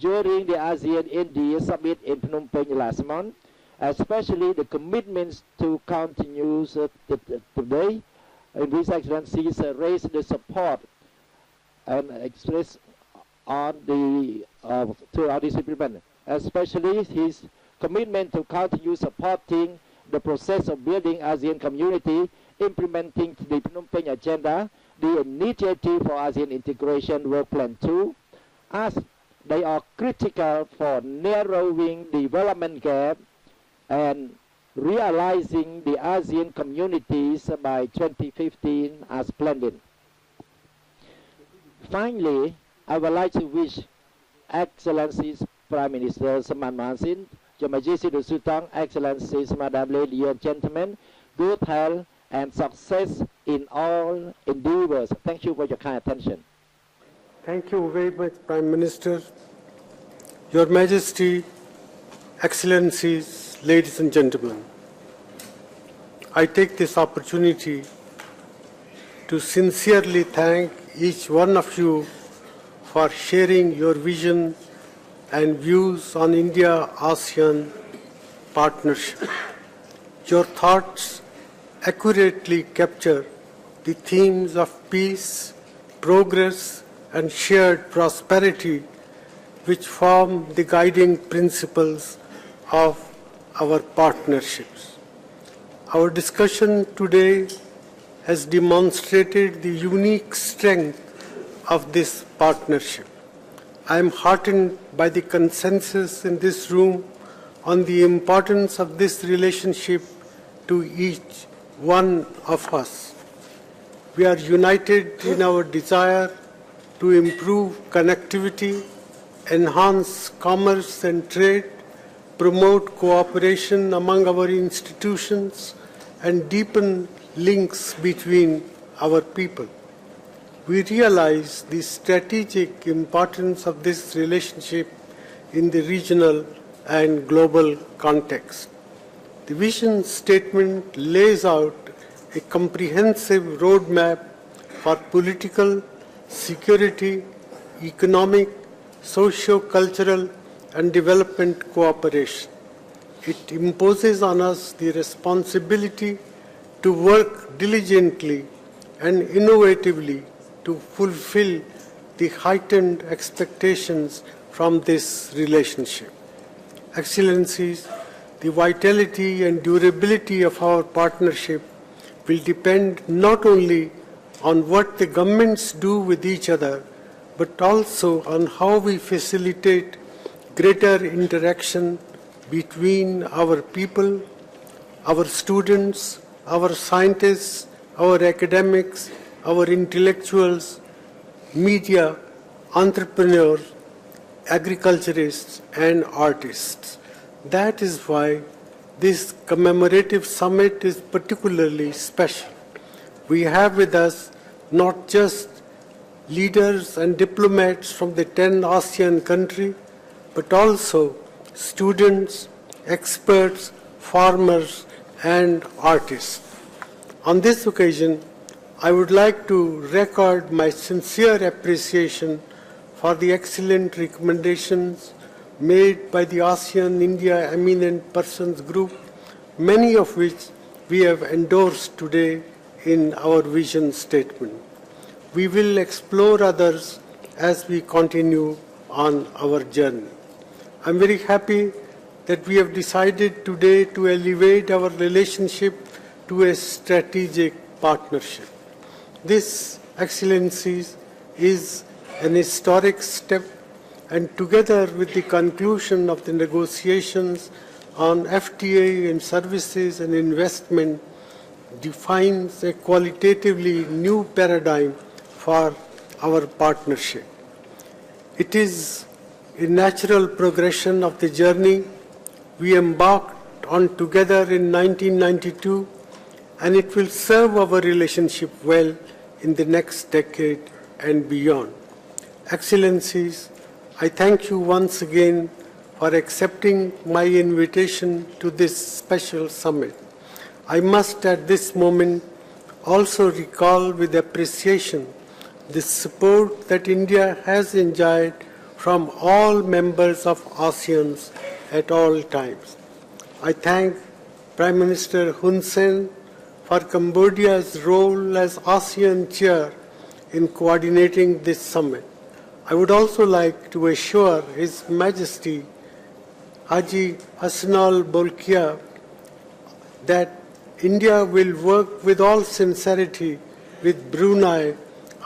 during the ASEAN-India Summit in Phnom Penh last month, especially the commitments to continue today, and His Excellencies raised the support and expressed on the throughout this implement, especially his commitment to continue supporting the process of building ASEAN community, implementing the Phnom Penh agenda, the initiative for ASEAN integration work plan 2, as they are critical for narrowing development gap and realizing the ASEAN communities by 2015 as planned. Finally, I would like to wish Excellencies Prime Minister Manmohan Singh, Your Majesty the Sultan, Excellencies, Madam, ladies and gentlemen, good health and success in all endeavors. Thank you for your kind attention. Thank you very much, Prime Minister. Your Majesty, Excellencies, ladies and gentlemen, I take this opportunity to sincerely thank each one of you for sharing your vision and views on India-ASEAN partnership. Your thoughts accurately capture the themes of peace, progress, and shared prosperity, which form the guiding principles of our partnerships. Our discussion today has demonstrated the unique strength of this partnership. I am heartened by the consensus in this room on the importance of this relationship to each one of us. We are united in our desire to improve connectivity, enhance commerce and trade, promote cooperation among our institutions, and deepen links between our people. We realize the strategic importance of this relationship in the regional and global context. The vision statement lays out a comprehensive roadmap for political, security, economic, socio-cultural, and development cooperation. It imposes on us the responsibility to work diligently and innovatively to fulfill the heightened expectations from this relationship. Excellencies, the vitality and durability of our partnership will depend not only on what the governments do with each other, but also on how we facilitate greater interaction between our people, our students, our scientists, our academics, our intellectuals, media, entrepreneurs, agriculturists, and artists. That is why this commemorative summit is particularly special. We have with us not just leaders and diplomats from the 10 ASEAN countries, but also students, experts, farmers, and artists. On this occasion, I would like to record my sincere appreciation for the excellent recommendations made by the Asean-India Eminent Persons Group, many of which we have endorsed today in our vision statement. We will explore others as we continue on our journey. I'm very happy that we have decided today to elevate our relationship to a strategic partnership. This, Excellencies, is an historic step, and together with the conclusion of the negotiations on FTA in services and investment, defines a qualitatively new paradigm for our partnership. It is a natural progression of the journey we embarked on together in 1992, and it will serve our relationship well in the next decade and beyond. Excellencies, I thank you once again for accepting my invitation to this special summit. I must at this moment also recall with appreciation the support that India has enjoyed from all members of ASEAN at all times. I thank Prime Minister Hun Sen for Cambodia's role as ASEAN chair in coordinating this summit. I would also like to assure His Majesty Haji Hassanal Bolkiah that India will work with all sincerity with Brunei,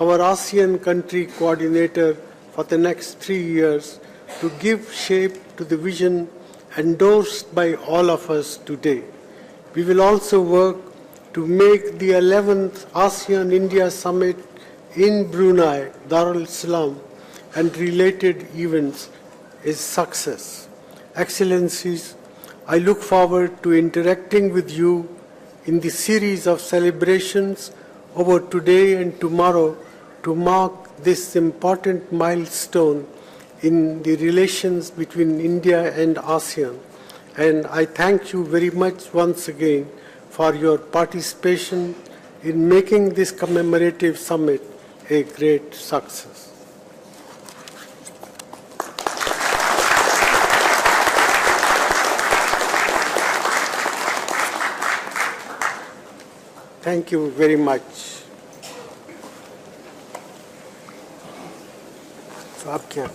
our ASEAN country coordinator for the next 3 years, to give shape to the vision endorsed by all of us today. We will also work to make the 11th ASEAN-India Summit in Brunei, Darul Islam, and related events a success. Excellencies, I look forward to interacting with you in the series of celebrations over today and tomorrow to mark this important milestone in the relations between India and ASEAN. And I thank you very much once again for your participation in making this commemorative summit a great success. Thank you very much. So, आप क्या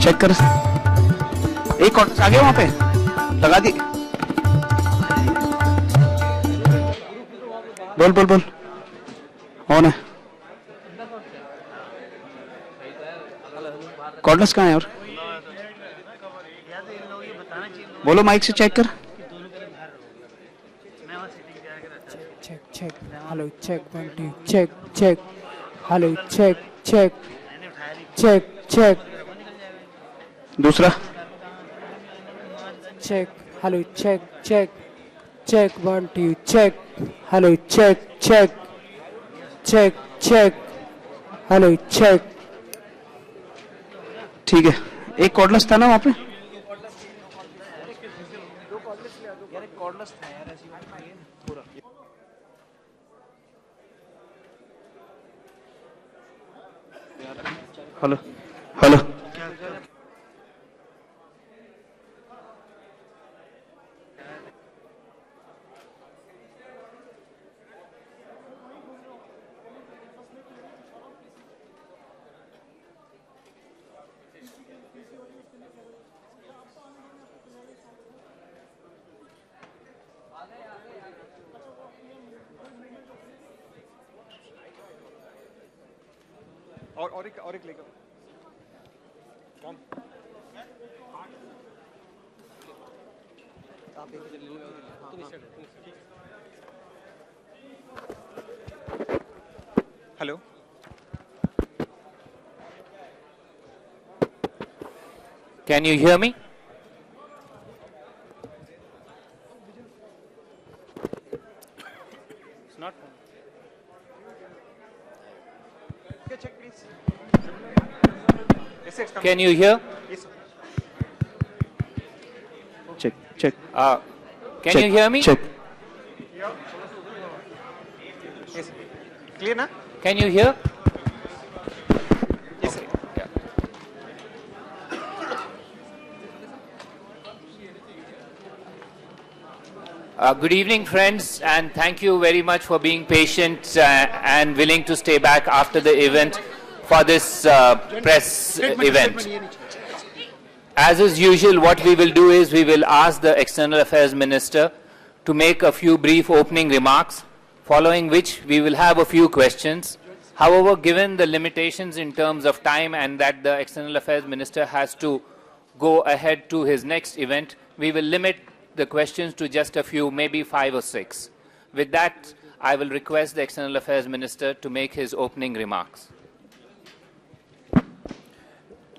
check कर, एक cordless आ गया वहां पे, लगा दी, बोल बोल बोल, ऑन है, कॉर्डलेस कहाँ है और बोलो माइक से चेक कर, check, check, hello, check, 1, 2, check, check, hello, check, check, check, check, दूसरा, check, hello, check, check, check, 1, 2, check, hello, check, check, check, check, hello, check. ठीक है, एक कॉर्डलेस था ना वहां पे, हेलो हेलो, और एक लेकर कौन hello, Can you hear me? it's not check please. Can you hear? Yes, sir. check check, Can check, you hear me? check, Yes, clear na? Can you hear? Yes, sir. Good evening, friends, and thank you very much for being patient and willing to stay back after the event for this press event. As is usual, what we will do is we will ask the External Affairs Minister to make a few brief opening remarks, following which we will have a few questions. However, given the limitations in terms of time and that the External Affairs Minister has to go ahead to his next event, we will limit the questions to just a few, maybe 5 or 6. With that, I will request the External Affairs Minister to make his opening remarks.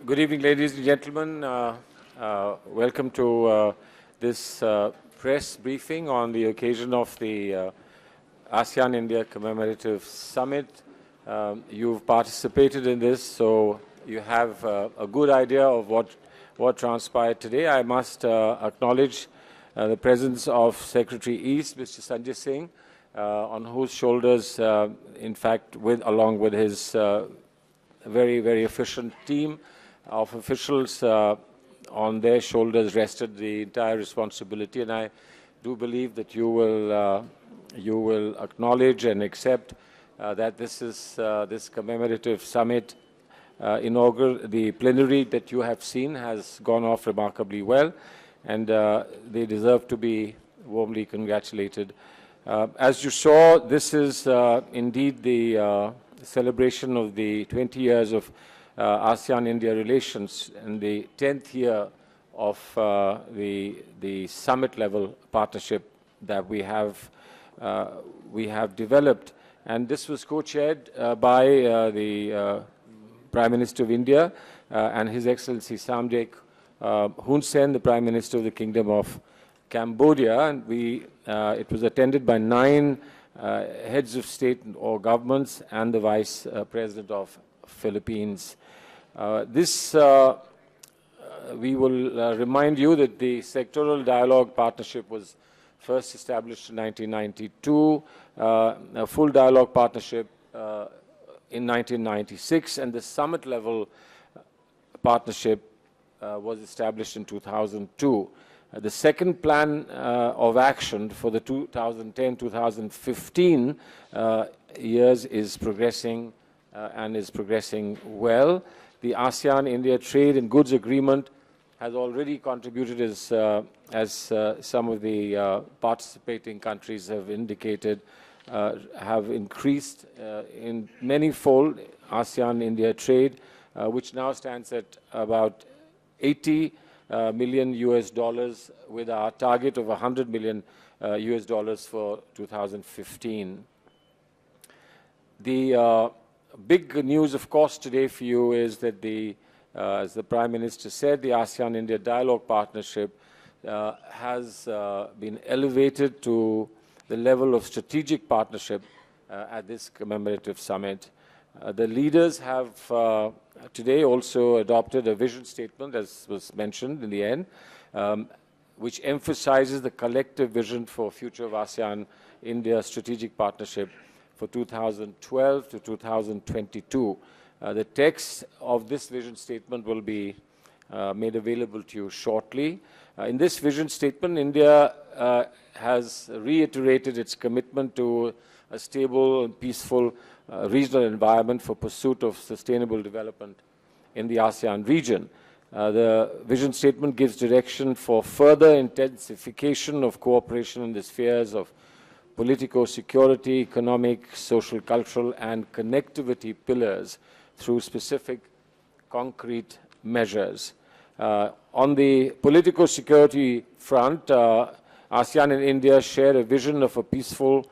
Good evening, ladies and gentlemen. Welcome to this press briefing on the occasion of the Asean-India Commemorative Summit. You've participated in this, so you have a good idea of what transpired today. I must acknowledge the presence of Secretary East, Mr. Sanjay Singh, on whose shoulders, in fact, along with his very, very efficient team of officials, on their shoulders rested the entire responsibility. And I do believe that you will acknowledge and accept that this is this commemorative summit inaugural. The plenary that you have seen has gone off remarkably well, and they deserve to be warmly congratulated. As you saw, this is indeed the celebration of the 20 years of ASEAN-India relations and the 10th year of the summit-level partnership that we have developed. And this was co-chaired by the Prime Minister of India and His Excellency Samdech Hun Sen, the Prime Minister of the Kingdom of Cambodia. And it was attended by 9 heads of state or governments and the Vice President of Philippines. We will remind you that the sectoral dialogue partnership was first established in 1992, a full dialogue partnership in 1996, and the summit-level partnership was established in 2002. The second plan of action for the 2010-2015 years is progressing and is progressing well. the ASEAN-India Trade and Goods Agreement has already contributed, as some of the participating countries have indicated, have increased in many-fold ASEAN-India trade, which now stands at about 80 million US dollars, with our target of 100 million US dollars for 2015. The big news, of course, today for you is that as the Prime Minister said, the ASEAN-India Dialogue Partnership has been elevated to the level of strategic partnership at this commemorative summit. The leaders have today also adopted a vision statement, as was mentioned in the end, which emphasizes the collective vision for future of ASEAN-India strategic partnership for 2012 to 2022. The text of this vision statement will be made available to you shortly. In this vision statement, India has reiterated its commitment to a stable and peaceful regional environment for pursuit of sustainable development in the ASEAN region. The vision statement gives direction for further intensification of cooperation in the spheres of political security, economic, social, cultural, and connectivity pillars through specific concrete measures. On the political security front, ASEAN and India share a vision of a peaceful,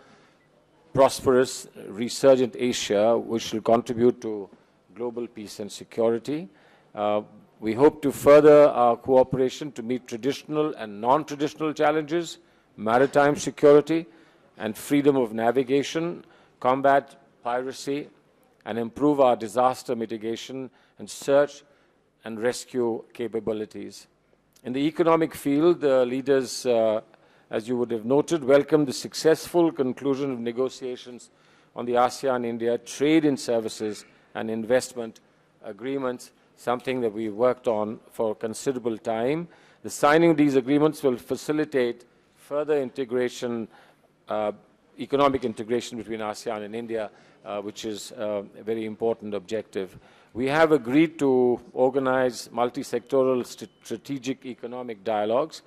prosperous, resurgent Asia, which will contribute to global peace and security. We hope to further our cooperation to meet traditional and non-traditional challenges, maritime security, and freedom of navigation, combat piracy, and improve our disaster mitigation and search and rescue capabilities. In the economic field, the leaders, as you would have noted, welcomed the successful conclusion of negotiations on the ASEAN-India trade in services and investment agreements, something that we worked on for considerable time. The signing of these agreements will facilitate further integration, economic integration between ASEAN and India, which is a very important objective. We have agreed to organize multi-sectoral strategic economic dialogues.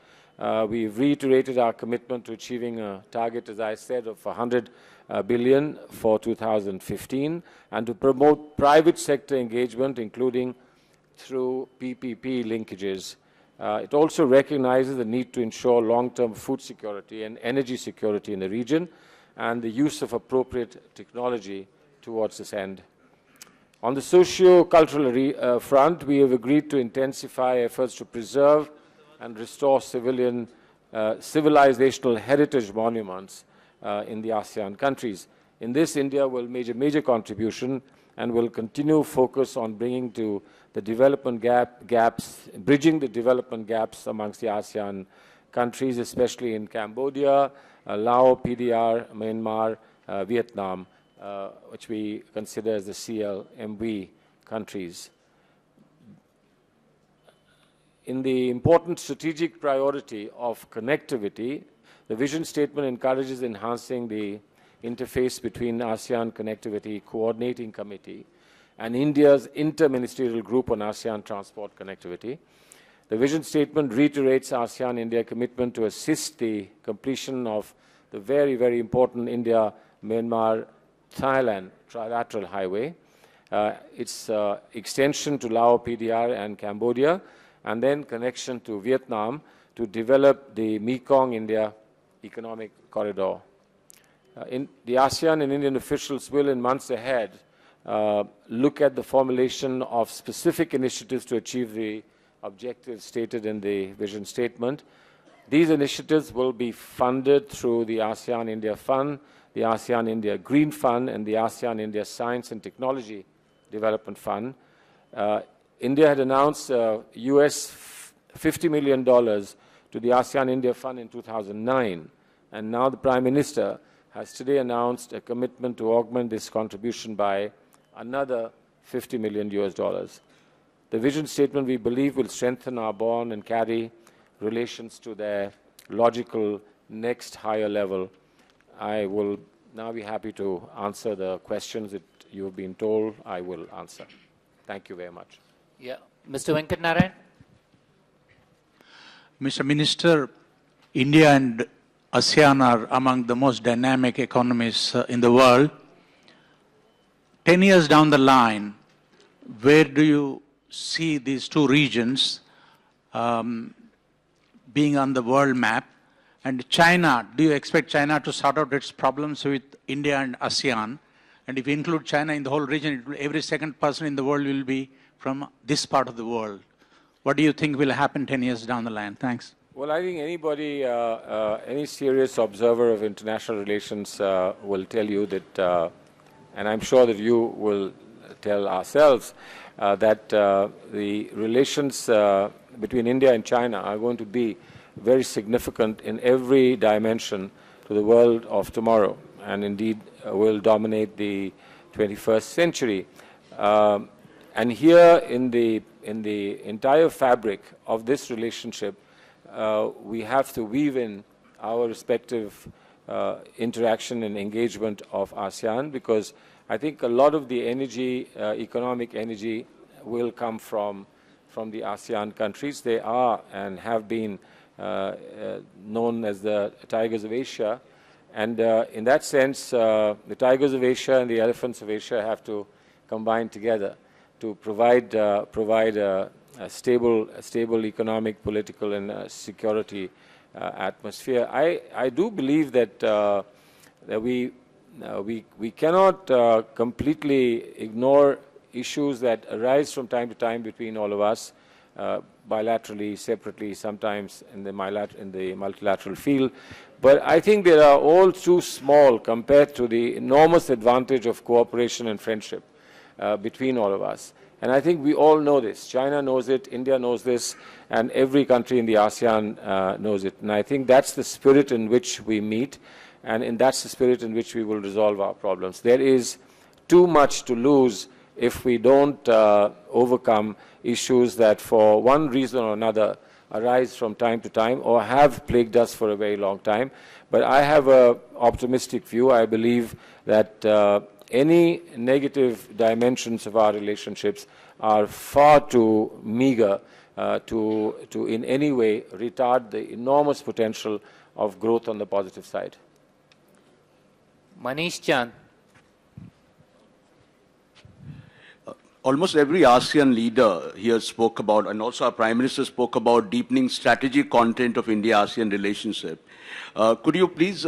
We've reiterated our commitment to achieving a target, as I said, of 100 billion for 2015, and to promote private sector engagement, including through PPP linkages. It also recognizes the need to ensure long-term food security and energy security in the region, and the use of appropriate technology towards this end. On the socio-cultural front, we have agreed to intensify efforts to preserve and restore civilizational heritage monuments in the ASEAN countries. In this, India will make a major contribution and will continue focus on bringing to the development bridging the development gaps amongst the ASEAN countries, especially in Cambodia, Lao PDR, Myanmar, Vietnam, which we consider as the CLMV countries. In the important strategic priority of connectivity, the vision statement encourages enhancing the interface between ASEAN Connectivity Coordinating Committee and India's Inter-Ministerial Group on ASEAN Transport Connectivity. The vision statement reiterates ASEAN-India commitment to assist the completion of the very, very important India-Myanmar-Thailand trilateral highway, its extension to Lao PDR and Cambodia, and then connection to Vietnam to develop the Mekong-India economic corridor. The ASEAN and Indian officials will, in months ahead, look at the formulation of specific initiatives to achieve the objectives stated in the vision statement. These initiatives will be funded through the ASEAN-India Fund, the ASEAN-India Green Fund, and the ASEAN-India Science and Technology Development Fund. India had announced US $50 million to the ASEAN-India Fund in 2009, and now the Prime Minister has today announced a commitment to augment this contribution by another $50 million US dollars. The vision statement, we believe, will strengthen our bond and carry relations to their logical next higher level. I will now be happy to answer the questions that you have been told I will answer. Thank you very much. Yeah, Mr. Venkat Narayan. Mr. Minister, India and ASEAN are among the most dynamic economies in the world. 10 years down the line, where do you see these two regions being on the world map? And China, do you expect China to sort out its problems with India and ASEAN? And if you include China in the whole region, every second person in the world will be from this part of the world. What do you think will happen 10 years down the line? Thanks. Well, I think anybody, any serious observer of international relations will tell you that, and I'm sure that you will tell ourselves, that the relations between India and China are going to be very significant in every dimension to the world of tomorrow, and indeed will dominate the 21st century. And here in the entire fabric of this relationship, we have to weave in our respective interaction and engagement of ASEAN, because I think a lot of the energy, economic energy, will come from the ASEAN countries. They are and have been known as the Tigers of Asia. And in that sense, the Tigers of Asia and the Elephants of Asia have to combine together to provide a stable economic, political, and security atmosphere. I do believe that we cannot completely ignore issues that arise from time to time between all of us, bilaterally, separately, sometimes in the multilateral field. But I think they are all too small compared to the enormous advantage of cooperation and friendship between all of us. And I think we all know this. China knows it, India knows this, and every country in the ASEAN knows it. And I think that's the spirit in which we meet, and that's the spirit in which we will resolve our problems. There is too much to lose if we don't overcome issues that for one reason or another arise from time to time or have plagued us for a very long time. But I have an optimistic view. I believe that any negative dimensions of our relationships are far too meager to in any way retard the enormous potential of growth on the positive side. Manish Chand. Almost every ASEAN leader here spoke about, and also our Prime Minister spoke about, deepening strategic content of India-ASEAN relationship. Could you please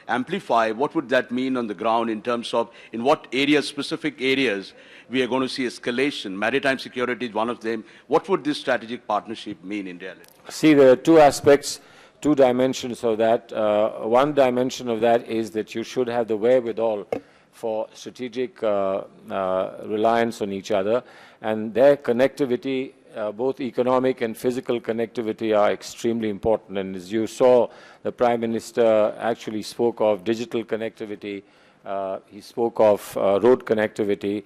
amplify what would that mean on the ground in terms of in what areas, specific areas, we are going to see escalation? Maritime security is one of them. What would this strategic partnership mean in reality? See, there are two aspects, two dimensions of that. One dimension of that is that you should have the wherewithal for strategic reliance on each other, and their connectivity, both economic and physical connectivity, are extremely important. And as you saw, the Prime Minister actually spoke of digital connectivity, he spoke of road connectivity.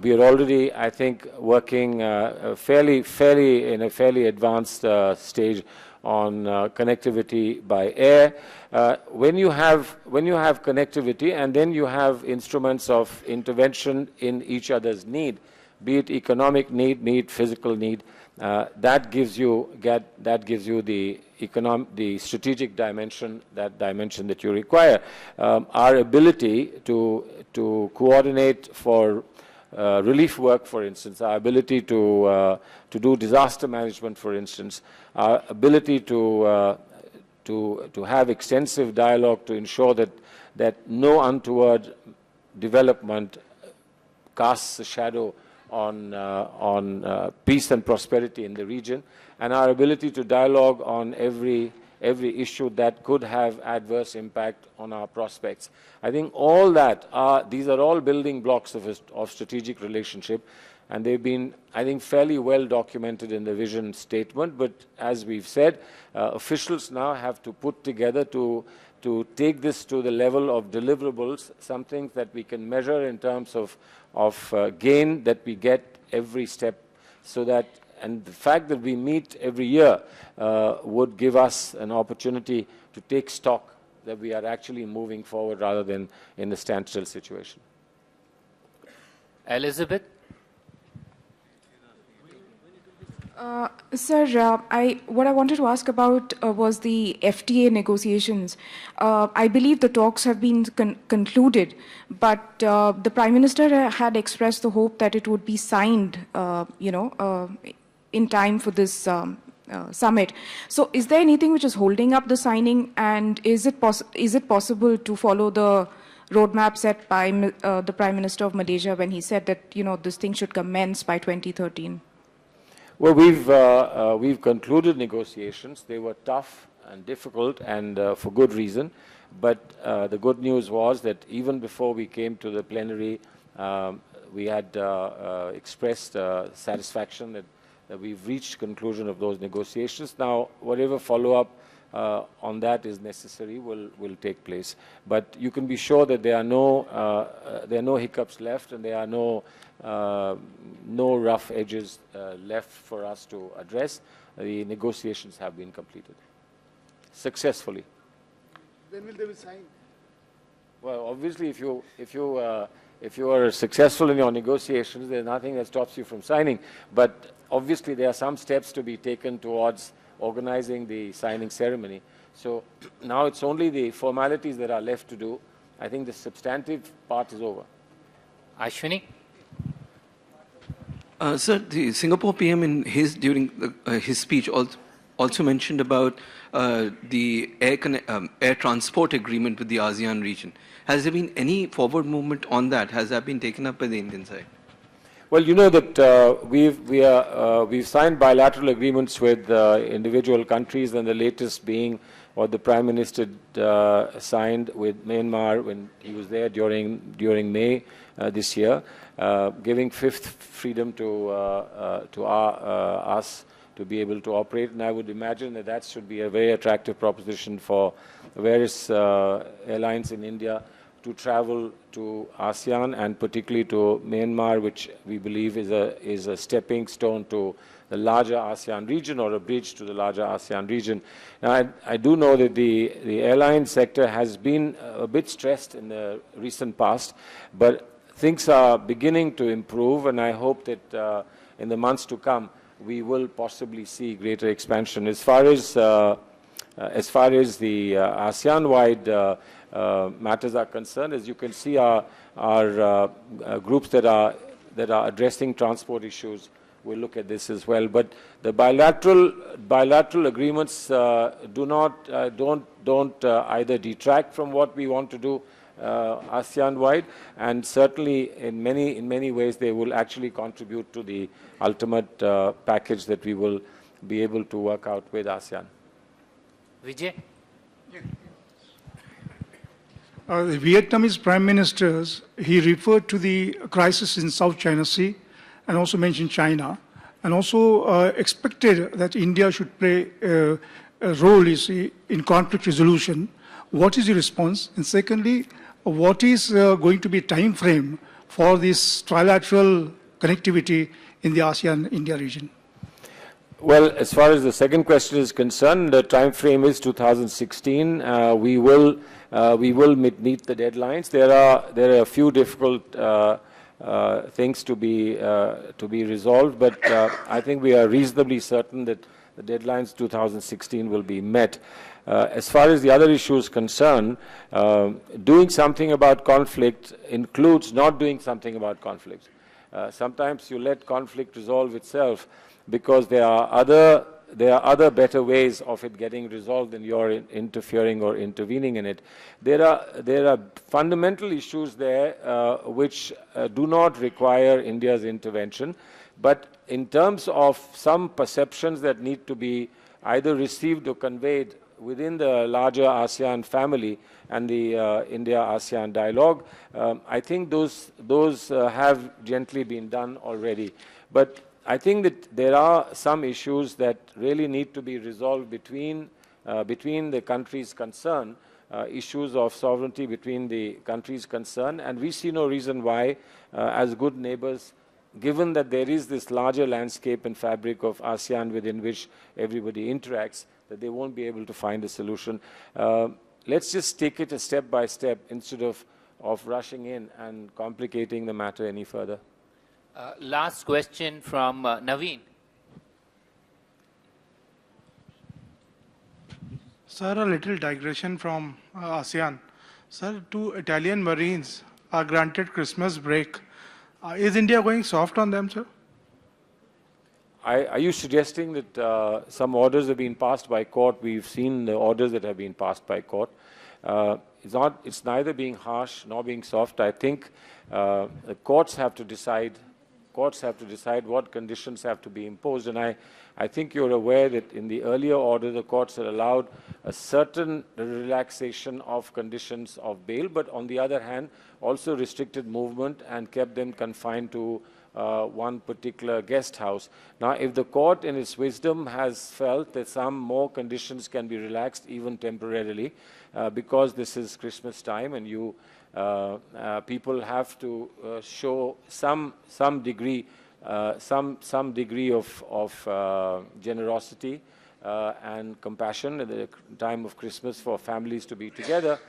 We are already, I think, working in a fairly advanced stage on connectivity by air. When you have connectivity and then you have instruments of intervention in each other's need, be it economic need, be it physical need, that gives you the strategic dimension, that dimension that you require. Our ability to coordinate for relief work, for instance, our ability to do disaster management, for instance, our ability to have extensive dialogue to ensure that no untoward development casts a shadow on peace and prosperity in the region, and our ability to dialogue on every issue that could have adverse impact on our prospects. I think all that these are all building blocks of strategic relationship, and they've been, I think, fairly well documented in the vision statement. But as we've said, officials now have to put together to take this to the level of deliverables, something that we can measure in terms of gain that we get every step, so that, and the fact that we meet every year would give us an opportunity to take stock that we are actually moving forward rather than in a standstill situation. Elizabeth? Sir, what I wanted to ask about was the FTA negotiations. I believe the talks have been concluded, but the Prime Minister had expressed the hope that it would be signed, in time for this summit. So, is there anything which is holding up the signing, and is it possible to follow the roadmap set by the Prime Minister of Malaysia when he said that this thing should commence by 2013? Well, we've concluded negotiations. They were tough and difficult, and for good reason. But the good news was that even before we came to the plenary, we had expressed satisfaction that we've reached conclusion of those negotiations. Now, whatever follow-up on that is necessary will take place. But you can be sure that there are no hiccups left, and there are no rough edges left for us to address. The negotiations have been completed successfully. When will they be signed? Well, obviously, if you are successful in your negotiations, there's nothing that stops you from signing. But obviously, there are some steps to be taken towards organizing the signing ceremony. So now it's only the formalities that are left to do. I think the substantive part is over. Ashwini? Sir, the Singapore PM during his speech also mentioned about the air transport agreement with the ASEAN region. Has there been any forward movement on that? Has that been taken up by the Indian side? Well, you know that we've signed bilateral agreements with individual countries, and the latest being what the Prime Minister signed with Myanmar when he was there during May this year, giving fifth freedom to us to be able to operate. And I would imagine that should be a very attractive proposition for various airlines in India to travel to ASEAN, and particularly to Myanmar, which we believe is a stepping stone to the larger ASEAN region, or a bridge to the larger ASEAN region. Now, I do know that the airline sector has been a bit stressed in the recent past, but things are beginning to improve, and I hope that in the months to come, we will possibly see greater expansion. As far as the ASEAN-wide matters are concerned, as you can see, are groups that are addressing transport issues will look at this as well. But the bilateral agreements don't either detract from what we want to do ASEAN-wide, and certainly in many ways they will actually contribute to the ultimate package that we will be able to work out with ASEAN. Vijay? The Vietnamese Prime Minister, he referred to the crisis in South China Sea and also mentioned China, and also expected that India should play a role, you see, in conflict resolution. What is your response? And secondly, what is going to be time frame for this trilateral connectivity in the ASEAN-India region? Well, as far as the second question is concerned, the time frame is 2016. We will meet the deadlines. There are a few difficult things to be resolved, but I think we are reasonably certain that the deadlines 2016 will be met. As far as the other issues concerned, doing something about conflict includes not doing something about conflict. Sometimes you let conflict resolve itself, because there are other better ways of it getting resolved than your interfering or intervening in it. There are fundamental issues there which do not require India's intervention, but in terms of some perceptions that need to be either received or conveyed within the larger ASEAN family and the India-ASEAN dialogue, I think those have gently been done already. But I think that there are some issues that really need to be resolved between the countries concerned, issues of sovereignty between the countries concerned, and we see no reason why, as good neighbors, given that there is this larger landscape and fabric of ASEAN within which everybody interacts, that they won't be able to find a solution. Let's just take it a step by step instead of rushing in and complicating the matter any further. Last question from Naveen. Sir, a little digression from ASEAN. Sir, two Italian Marines are granted Christmas break. Is India going soft on them, sir? Are you suggesting that some orders have been passed by court? We've seen the orders that have been passed by court. It's neither being harsh nor being soft. I think the courts have to decide. Courts have to decide what conditions have to be imposed. And I think you're aware that in the earlier order, the courts had allowed a certain relaxation of conditions of bail, but on the other hand, also restricted movement and kept them confined to one particular guest house. Now, if the court in its wisdom has felt that some more conditions can be relaxed, even temporarily, because this is Christmas time and people have to show some degree of generosity and compassion at the time of Christmas for families to be together,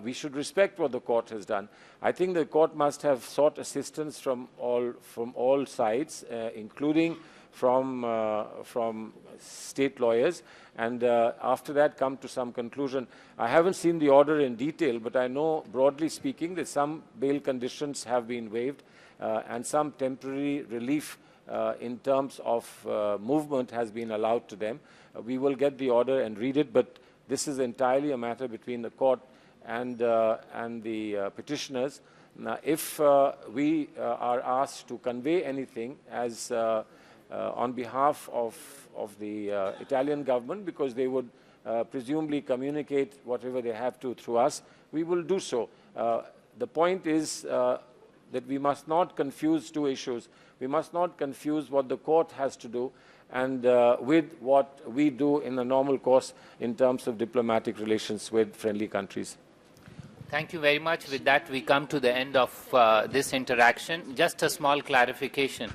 we should respect what the court has done. I think the court must have sought assistance from all sides, including from state lawyers, and after that come to some conclusion. I haven't seen the order in detail, but I know, broadly speaking, that some bail conditions have been waived and some temporary relief in terms of movement has been allowed to them. We will get the order and read it, but this is entirely a matter between the court and the petitioners. Now, if we are asked to convey anything as on behalf of the Italian government, because they would presumably communicate whatever they have to through us, we will do so. The point is that we must not confuse two issues. We must not confuse what the court has to do and with what we do in the normal course in terms of diplomatic relations with friendly countries. Thank you very much. With that, we come to the end of this interaction. Just a small clarification.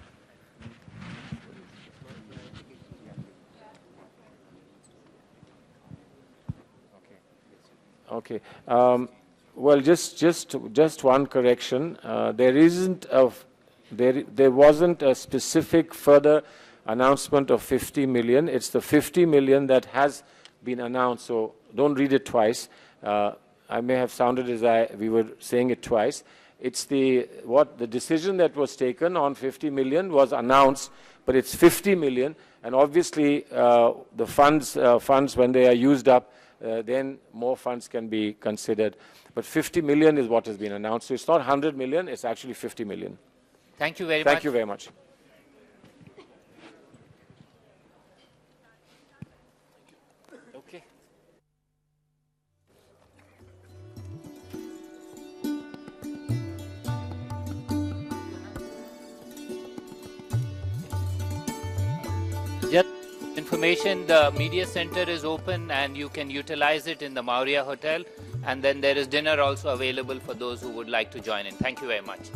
Okay. Well, just one correction. There wasn't a specific further announcement of 50 million. It's the 50 million that has been announced. So don't read it twice. I may have sounded as we were saying it twice. It's the decision that was taken on 50 million was announced, but it's 50 million, and obviously the funds when they are used up, then more funds can be considered. But 50 million is what has been announced. So it's not 100 million, it's actually 50 million. Thank you very much. Thank you very much. Okay. Just information, the media center is open and you can utilize it in the Maurya Hotel, and then there is dinner also available for those who would like to join in. Thank you very much.